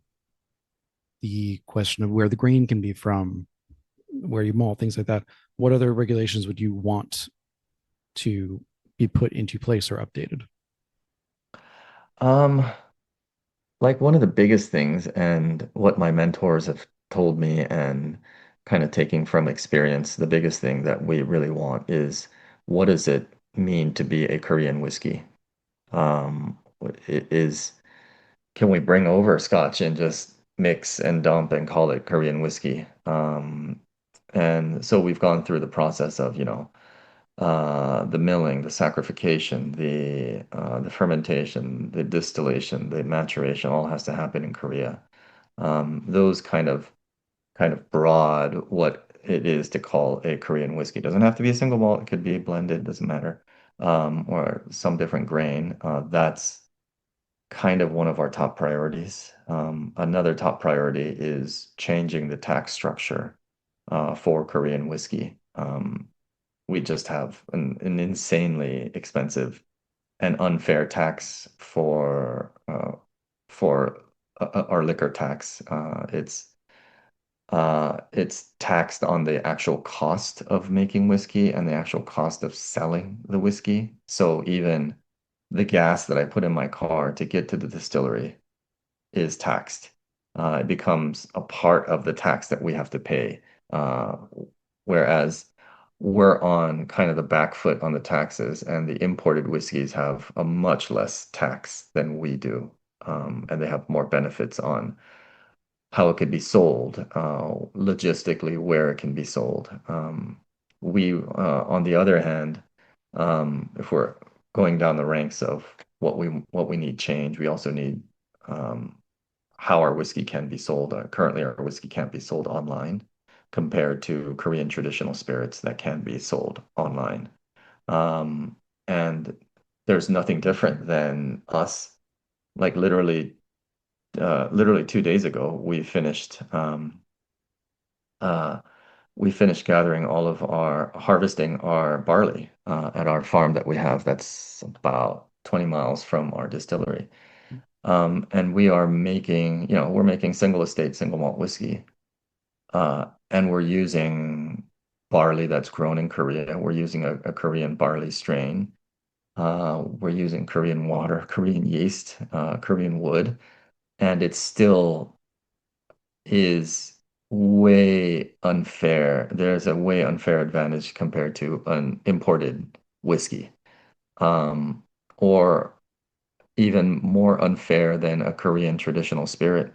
the question of where the grain can be from, where you malt, things like that. What other regulations would you want to be put into place or updated? Um, like one of the biggest things, and what my mentors have told me, and kind of taking from experience, the biggest thing that we really want is what does it mean to be a Korean whiskey? It is, can we bring over Scotch and just mix and dump and call it Korean whiskey? And so we've gone through the process of, the milling, the saccharification, the fermentation, the distillation, the maturation, all has to happen in Korea. Those kind of broad what it is to call a Korean whiskey. Doesn't have to be a single malt, it could be blended, doesn't matter. Or some different grain. That's kind of one of our top priorities. Another top priority is changing the tax structure for Korean whiskey. We just have an insanely expensive and unfair tax for our liquor tax. It's taxed on the actual cost of making whiskey and the actual cost of selling the whiskey. So even the gas that I put in my car to get to the distillery is taxed. It becomes a part of the tax that we have to pay. Uh, Whereas we're on kind of the back foot on the taxes, and the imported whiskeys have a much less tax than we do. And they have more benefits on how it could be sold, logistically, where it can be sold. On the other hand, if we're going down the ranks of what we need change, we also need um, how our whiskey can be sold. Currently, our whiskey can't be sold online compared to Korean traditional spirits that can be sold online. Um, and there's nothing different than us. Like literally 2 days ago, uh, we finished gathering all of our harvesting our barley at our farm that we have. That's about 20 miles from our distillery. And we're making single estate, single malt whiskey. And we're using barley that's grown in Korea. We're using a Korean barley strain. We're using Korean water, Korean yeast, Korean wood, and it still is way unfair. There's a way unfair advantage compared to an imported whiskey, um, or even more unfair than a Korean traditional spirit,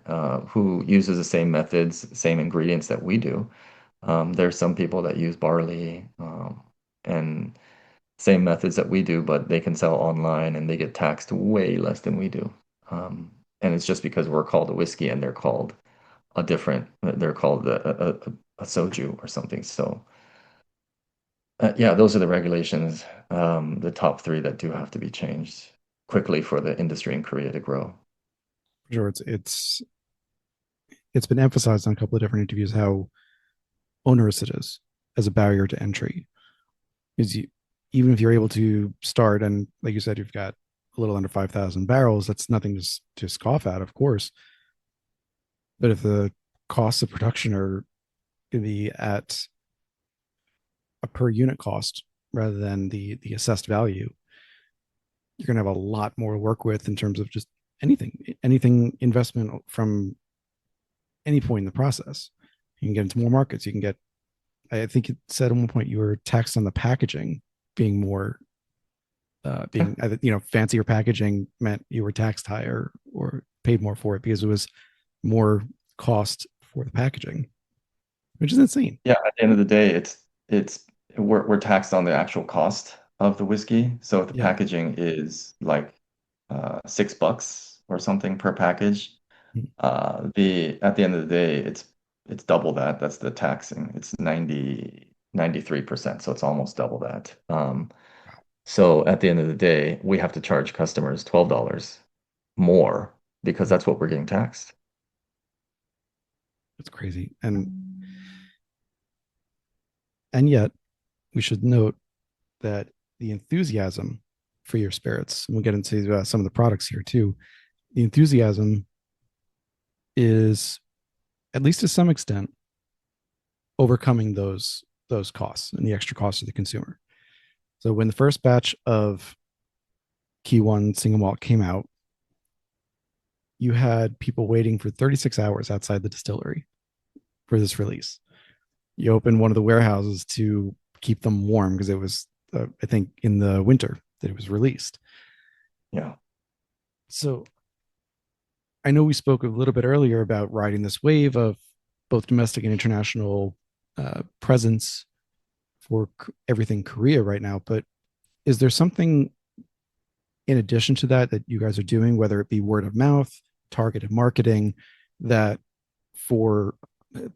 who uses the same methods, same ingredients that we do. There's some people that use barley, and same methods that we do, but they can sell online and they get taxed way less than we do. Um, and it's just because we're called a whiskey and they're called they're called a soju or something. So, yeah, those are the regulations, the top three that do have to be changed quickly for the industry in Korea to grow. Sure, it's been emphasized on a couple of different interviews how onerous it is as a barrier to entry. Is you even if you're able to start and like you said, you've got a little under 5,000 barrels, that's nothing to scoff at, of course. But if the costs of production are going to be at a per unit cost rather than the assessed value, you're going to have a lot more to work with in terms of just anything investment from any point in the process. You can get into more markets. You can get, I think it said at one point you were taxed on the packaging being more, fancier packaging meant you were taxed higher or paid more for it because it was more cost for the packaging, which is insane. Yeah, at the end of the day, it's we're taxed on the actual cost of the whiskey. So if the Yeah. packaging is like $6 or something per package, the at the end of the day, it's double that. That's the taxing. It's 93%, so it's almost double that. So at the end of the day, we have to charge customers $12 more because that's what we're getting taxed. It's crazy. And yet we should note that the enthusiasm for your spirits, and we'll get into some of the products here too. The enthusiasm is, at least to some extent, overcoming those costs and the extra costs to the consumer. So when the first batch of Key One single malt came out, you had people waiting for 36 hours outside the distillery for this release. You opened one of the warehouses to keep them warm because it was, I think, in the winter that it was released. Yeah. So I know we spoke a little bit earlier about riding this wave of both domestic and international presence for everything Korea right now, but is there something in addition to that that you guys are doing, whether it be word of mouth, targeted marketing, that for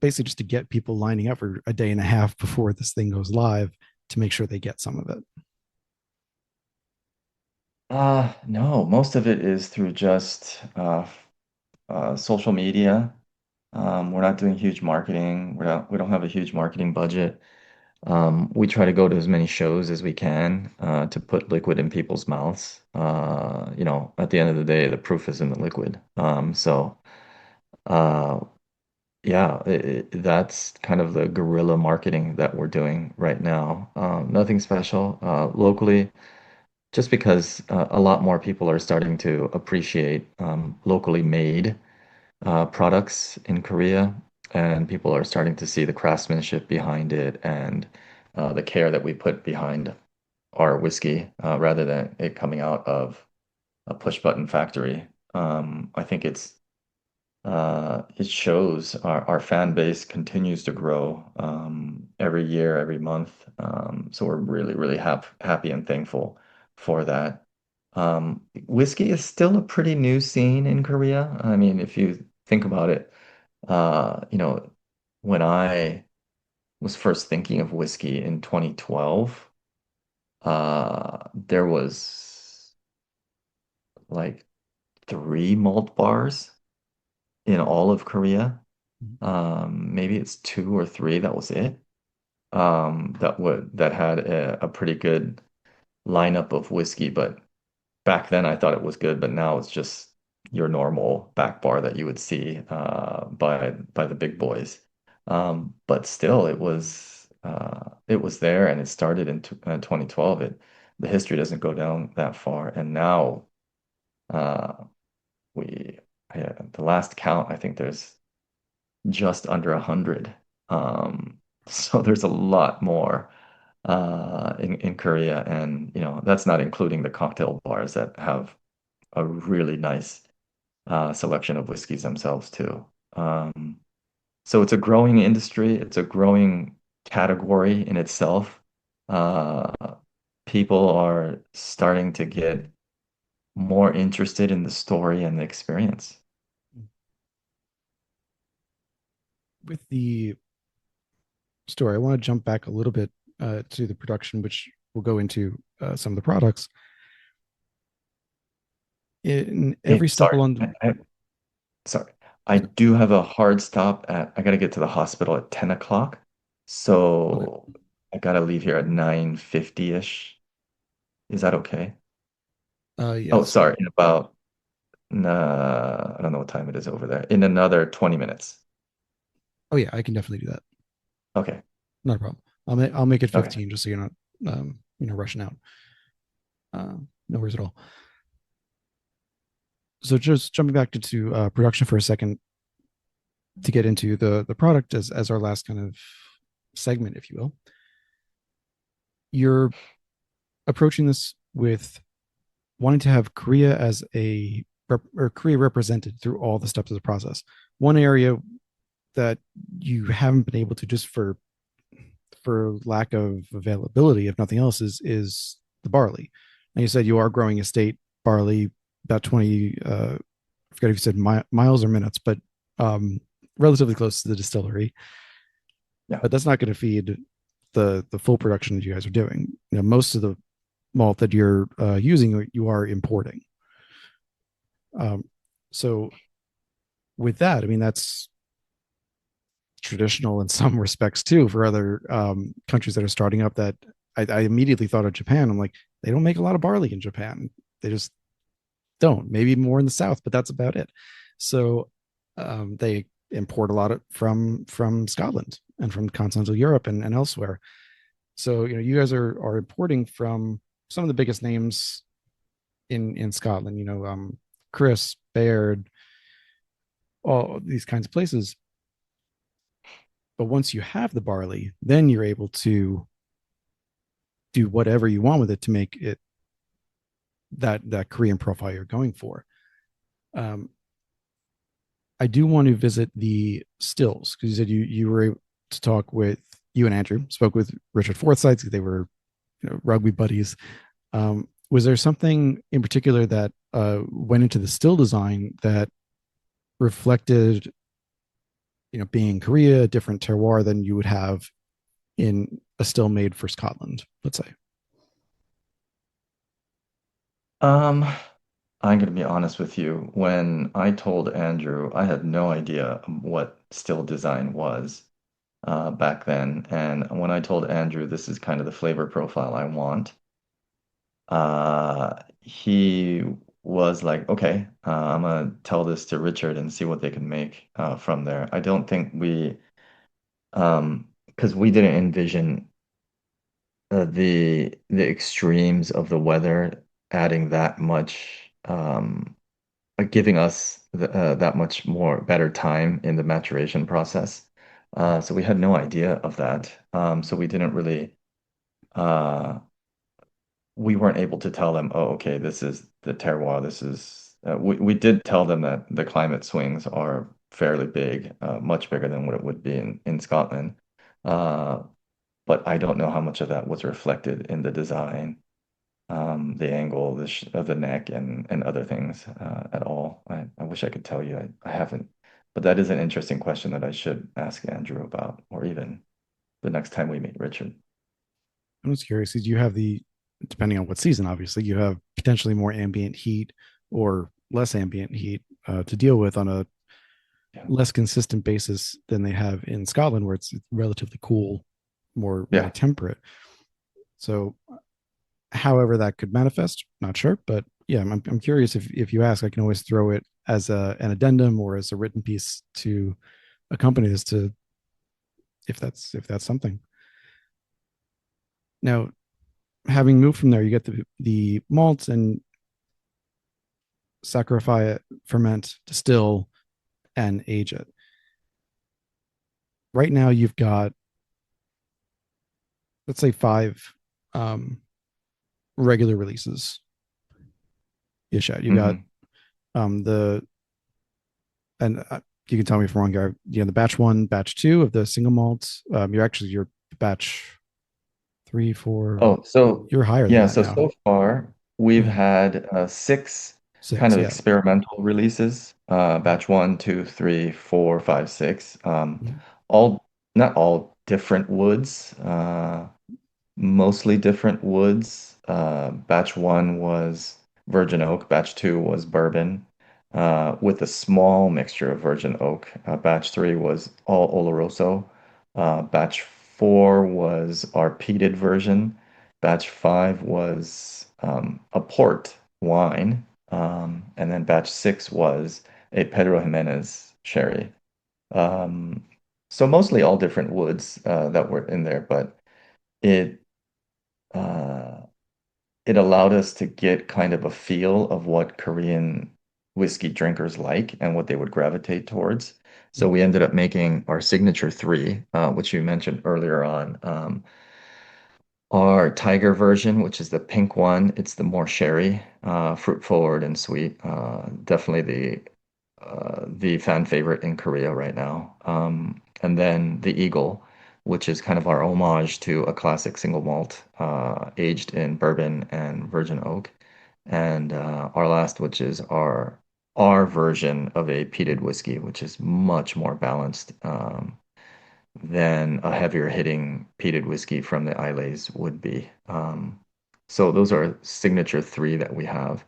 basically just to get people lining up for a day and a half before this thing goes live to make sure they get some of it? No, most of it is through just social media. We're not doing huge marketing. We don't have a huge marketing budget. We try to go to as many shows as we can to put liquid in people's mouths. At the end of the day, the proof is in the liquid. Uh, yeah, that's kind of the guerrilla marketing that we're doing right now. Nothing special. Locally, just because a lot more people are starting to appreciate locally made products in Korea, and people are starting to see the craftsmanship behind it and the care that we put behind our whiskey rather than it coming out of a push button factory. I think it shows our fan base continues to grow every year, every month. So we're really, really happy and thankful for that. Whiskey is still a pretty new scene in Korea. I mean, if you think about it, uh, you know, when I was first thinking of whiskey in 2012, there was like three malt bars in all of Korea. Maybe it's two or three, that was it. That had a pretty good lineup of whiskey, but back then I thought it was good, but now it's just your normal back bar that you would see by the big boys. But still, it was there, and it started in 2012. The history doesn't go down that far, and now uh, we the last count, I think there's just under 100. So there's a lot more in Korea, and that's not including the cocktail bars that have a really nice selection of whiskeys themselves too. So it's a growing industry. It's a growing category in itself. Uh, people are starting to get more interested in the story and the experience. With the story, I want to jump back a little bit to the production, which we'll go into some of the products. In Hey, every step sorry, along, sorry. I do have a hard stop I gotta get to the hospital at 10 o'clock. okay, So I gotta leave here at 9:50-ish. Is that okay? Oh, yes. sorry, in about, nah, I don't know what time it is over there. In another 20 minutes. Oh yeah, I can definitely do that. Okay. Not a problem. I'll make it Okay. 15 just so you're not rushing out. No worries at all. So just jumping back to production for a second to get into the product as our last kind of segment, if you will. You're approaching this with wanting to have Korea as or Korea represented through all the steps of the process. One area that you haven't been able to, just for lack of availability, if nothing else, is the barley. And you said you are growing estate barley about 20. I forget if you said miles or minutes, but relatively close to the distillery. Yeah. But that's not going to feed the full production that you guys are doing. Most of the malt that you're using, you are importing. Um, so with that, I mean that's traditional in some respects too for other countries that are starting up. That I immediately thought of Japan. I'm like, they don't make a lot of barley in Japan. They just don't. Maybe more in the south, but that's about it. So they import a lot from Scotland and from continental Europe and elsewhere. So you guys are importing from some of the biggest names in Scotland. Chris Baird, all these kinds of places. But once you have the barley, then you're able to do whatever you want with it to make it that Korean profile you're going for. Um, I do want to visit the stills because you said you were able to talk with you and Andrew spoke with Richard Forsyth. They were rugby buddies. Was there something in particular that went into the still design that reflected, being Korea, a different terroir than you would have in a still made for Scotland, let's say? Um, I'm gonna be honest with you. When I told Andrew, I had no idea what still design was back then. And when I told Andrew this is kind of the flavor profile I want, he was like, okay, I'm gonna tell this to Richard and see what they can make from there. I don't think because we didn't envision the extremes of the weather adding that much, giving us that much more better time in the maturation process. So we had no idea of that. So we didn't really. Uh, we weren't able to tell them, oh, okay, this is the terroir. We did tell them that the climate swings are fairly big, much bigger than what it would be in Scotland. Uh, but I don't know how much of that was reflected in the design, the angle of the neck and other things at all. I wish I could tell you. I haven't. But that is an interesting question that I should ask Andrew about, or even the next time we meet Richard. I'm just curious because you have depending on what season, obviously, you have potentially more ambient heat or less ambient heat to deal with on a Yeah. less consistent basis than they have in Scotland, where it's relatively cool, more Yeah. temperate. So, however that could manifest, not sure, but yeah, I'm curious. If you ask, I can always throw it as an addendum or as a written piece to accompany this to if that's something. Now, having moved from there, you get the malts and saccharify it, ferment, distill, and age it. Right now, you've got, let's say, five um, regular releases ish out. You've got Hmm. the and you can tell me if I'm wrong, Gary. The batch one, batch two of the single malts. You're batch Three, four. Oh, so You're higher than yeah, that so now. so far we've Yeah. had six kind Six. of Yeah. experimental releases. Batch one, two, three, four, five, six. Mhm. All not all different woods. Mostly different woods. Batch one was virgin oak, batch two was bourbon, with a small mixture of virgin oak. Batch three was all Oloroso. Batch four was our peated version. Batch five was a port wine. And then batch six was a Pedro Jimenez sherry. Um, so mostly all different woods that were in there, but it uh, it allowed us to get kind of a feel of what Korean whiskey drinkers like and what they would gravitate towards. So we ended up making our signature three, which you mentioned earlier on. Our Tiger version, which is the pink one, it's the more sherry, fruit forward and sweet. Definitely the fan favorite in Korea right now. And then the Eagle, which is kind of our homage to a classic single malt, aged in bourbon and virgin oak. And our last, which is our version of a peated whiskey, which is much more balanced. Than a heavier hitting peated whiskey from the Islays would be. So those are signature three that we have.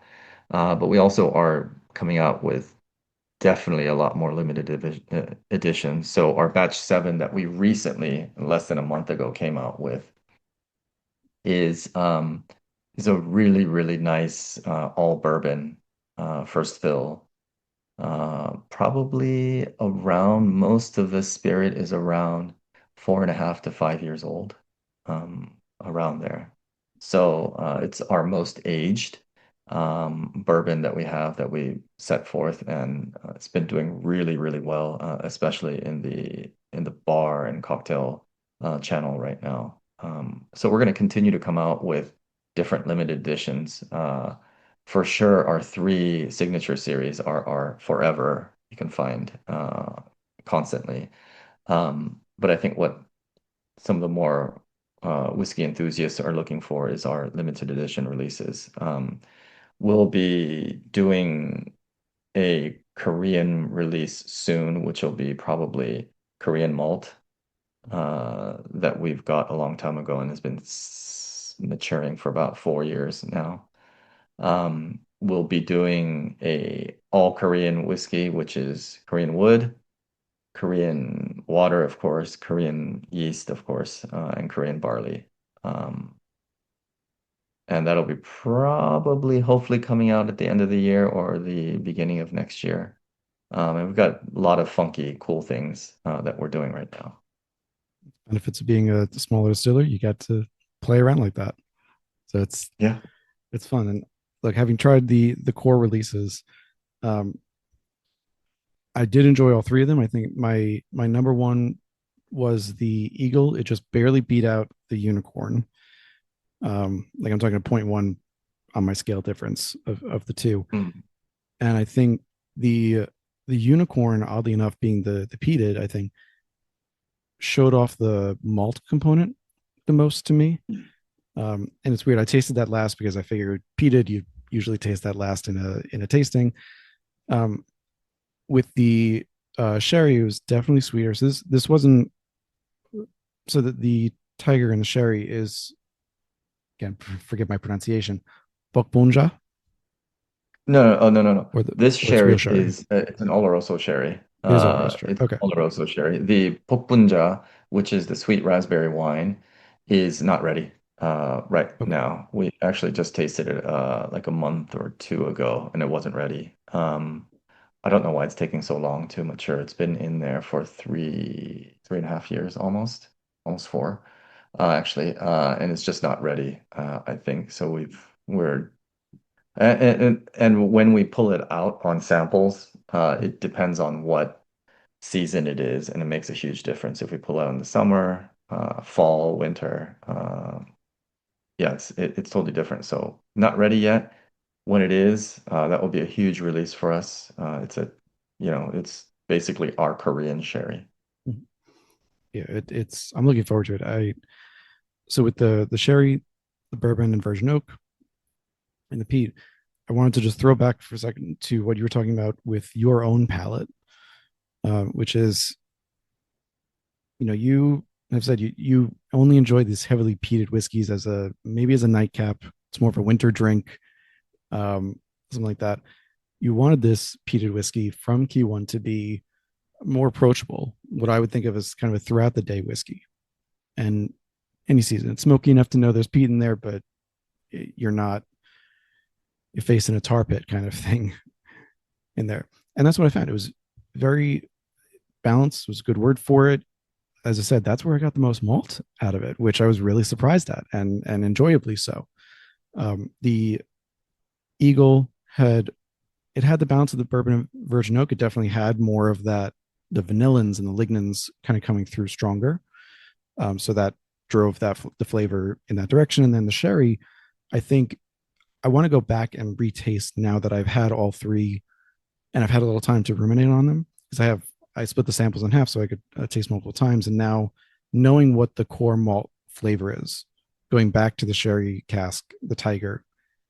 But we also are coming out with definitely a lot more limited editions. So our batch seven that we recently, less than a month ago, came out with is um, is a really, really nice all bourbon first fill. Probably around most of the spirit is around 4.5 to 5 years old, around there. So it's our most aged bourbon that we have that we set forth, and it's been doing really, really well, especially in the bar and cocktail channel right now. So we're going to continue to come out with different limited editions. For sure, our three signature series are forever. You can find constantly. But I think what some of the more whiskey enthusiasts are looking for is our limited edition releases. We'll be doing a Korean release soon, which will be probably Korean malt that we've got a long time ago and has been maturing for about 4 years now. We'll be doing a all Korean whiskey, which is Korean wood, Korean water, of course, Korean yeast, of course, and Korean barley. Um, and that'll be probably, hopefully, coming out at the end of the year or the beginning of next year. And we've got a lot of funky, cool things that we're doing right now. Benefits of being a smaller distiller, you got to play around like that. So Yeah. it's fun. And like having tried the core releases, um, I did enjoy all three of them. I think my number one was the Eagle. It just barely beat out the Unicorn. Like I'm talking a point one on my scale difference of the two. Mm. And I think the Unicorn, oddly enough, being the peated, I think showed off the malt component the most to me. And it's weird. I tasted that last because I figured peated, you usually taste that last in a tasting. Um, with the sherry, it was definitely sweeter. So this wasn't so that the tiger and the sherry is, again, forget my pronunciation, bokbonja, No, no, oh, no, no, no. or the This or it's real sherry sherry. is it's an Oloroso sherry. It is all roaster. It's Okay. Oloroso sherry. The Pokpunja, which is the sweet raspberry wine, is not ready right Okay. now. We actually just tasted it like a month or two ago, and it wasn't ready. I don't know why it's taking so long to mature. It's been in there for 3.5 years almost four, actually, and it's just not ready. I think so. We're and when we pull it out on samples, it depends on what season it is, and it makes a huge difference if we pull out in the summer, fall, winter. Yeah, it's totally different. So not ready yet. When it is, that will be a huge release for us. It's basically our Korean sherry. Yeah, it's I'm looking forward to it. So with the sherry, the bourbon, and virgin oak, and the peat, I wanted to just throw back for a second to what you were talking about with your own palate, which is, you have said you only enjoy these heavily peated whiskeys as a maybe as a nightcap. It's more of a winter drink, something like that. You wanted this peated whiskey from Key One to be more approachable, what I would think of as kind of a throughout the day whiskey. And any season, it's smoky enough to know there's peat in there, but you're not you're facing a tar pit kind of thing in there. And that's what I found. It was very balanced, was a good word for it. As I said, that's where I got the most malt out of it, which I was really surprised at, and enjoyably so. The Eagle had it had the balance of the bourbon and virgin oak. It definitely had more of that, the vanillins and the lignans kind of coming through stronger. So that drove the flavor in that direction. And then the sherry, I think I want to go back and retaste now that I've had all three and I've had a little time to ruminate on them, because I split the samples in half so I could taste multiple times. And now knowing what the core malt flavor is, going back to the sherry cask, the Tiger,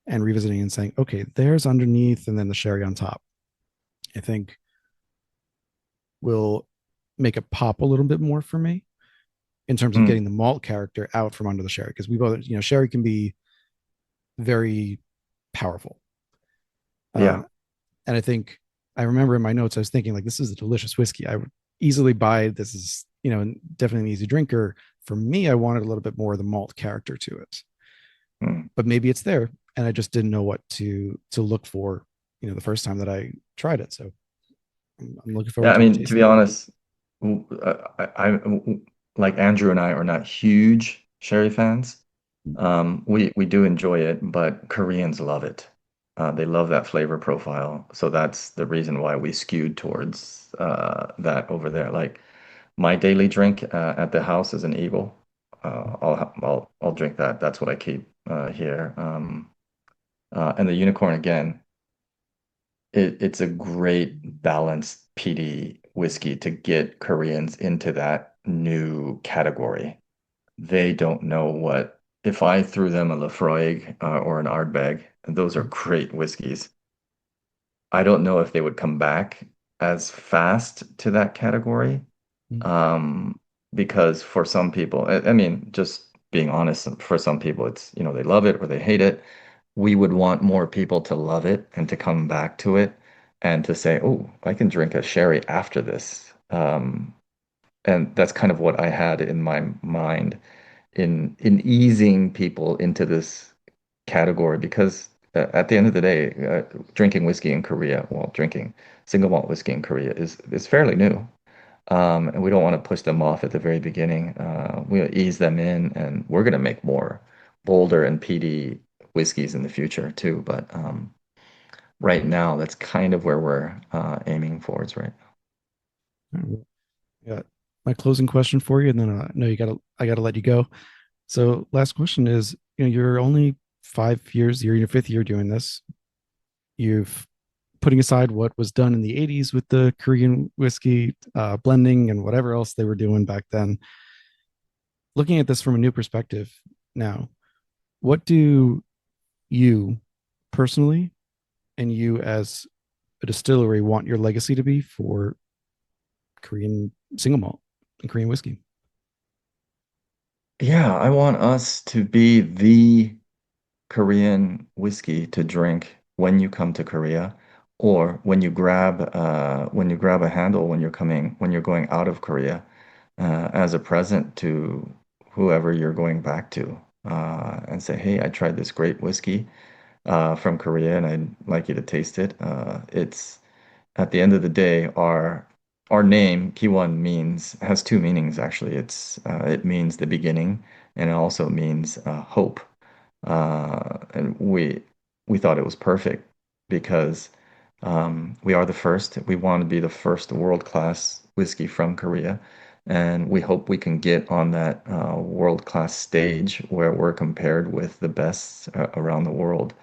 and revisiting and saying, okay, there's underneath and then the sherry on top, I think will make it pop a little bit more for me in terms of Mm, getting the malt character out from under the sherry. Because we both, sherry can be very powerful. yeah. Um, and I think I remember in my notes, I was thinking like, this is a delicious whiskey. I would easily buy this is, definitely an easy drinker. For me, I wanted a little bit more of the malt character to it, Mm. but maybe it's there. And I just didn't know what to look for, the first time that I tried it. So I'm looking Yeah, forward I to mean, to be retasting it. honest, like Andrew and I are not huge sherry fans. We do enjoy it, but Koreans love it. They love that flavor profile, so that's the reason why we skewed towards that over there. Like my daily drink at the house is an Eagle. I'll drink that. That's what I keep here. And the unicorn again. It's a great balanced peaty whiskey to get Koreans into that new category. They don't know what, if I threw them a Lafroig or an Ardbeg, and those are great whiskeys. I don't know if they would come back as fast to that category. Um, because for some people, I mean, just being honest, for some people, it's, they love it or they hate it. We would want more people to love it and to come back to it and to say, oh, I can drink a sherry after this. And that's kind of what I had in my mind in easing people into this category because at the end of the day, drinking whiskey in Korea, well, drinking single malt whiskey in Korea is fairly new. And we don't want to push them off at the very beginning. We'll ease them in, and we're going to make more bolder and peaty whiskeys in the future too. But right now, that's kind of where we're aiming towards right Yeah. My closing question for you, and then no, I gotta let you go. So last question is, you're only 5 years, you're in your fifth year doing this. You've putting aside what was done in the 80s with the Korean whiskey blending and whatever else they were doing back then. Looking at this from a new perspective now, what do you personally and you as a distillery want your legacy to be for Korean single malt and Korean whiskey? now. Yeah, I want us to be the Korean whiskey to drink when you come to Korea, or when you grab a handle when you're going out of Korea, as a present to whoever you're going back to, and say, hey, I tried this great whiskey from Korea, and I'd like you to taste it. It's at the end of the day, our name Kiwon means has two meanings actually. It means the beginning, and it also means hope. And we thought it was perfect because we are the first. We want to be the first world-class whiskey from Korea, and we hope we can get on that world-class stage where we're compared with the best around the world,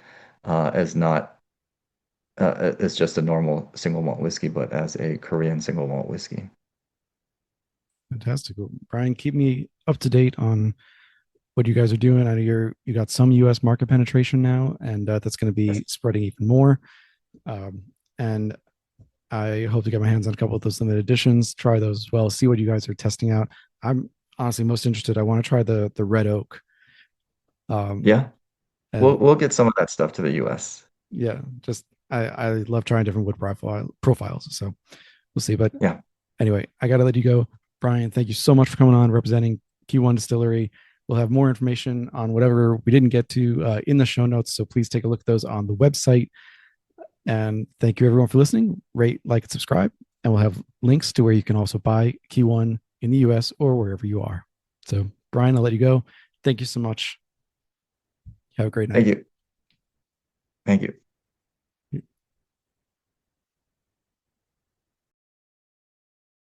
as not as just a normal single malt whiskey, but as a Korean single malt whiskey. Fantastic. Well, Brian, keep me up to date on what you guys are doing. I know you got some U.S. market penetration now, and that's going to Yes. be spreading even more. And I hope to get my hands on a couple of those limited editions, try those as well, see what you guys are testing out. I'm honestly most interested. I want to try the red oak. Um, Yeah, and we'll get some of that stuff to the US. yeah, just I love trying different wood profiles. So we'll see. But Yeah. anyway, I got to let you go. Brian, thank you so much for coming on representing Q1 Distillery. We'll have more information on whatever we didn't get to in the show notes. So please take a look at those on the website. And thank you everyone for listening. Rate, like, and subscribe. And we'll have links to where you can also buy Q1 in the US or wherever you are. So, Brian, I'll let you go. Thank you so much. Have a great night. Thank you. Thank you.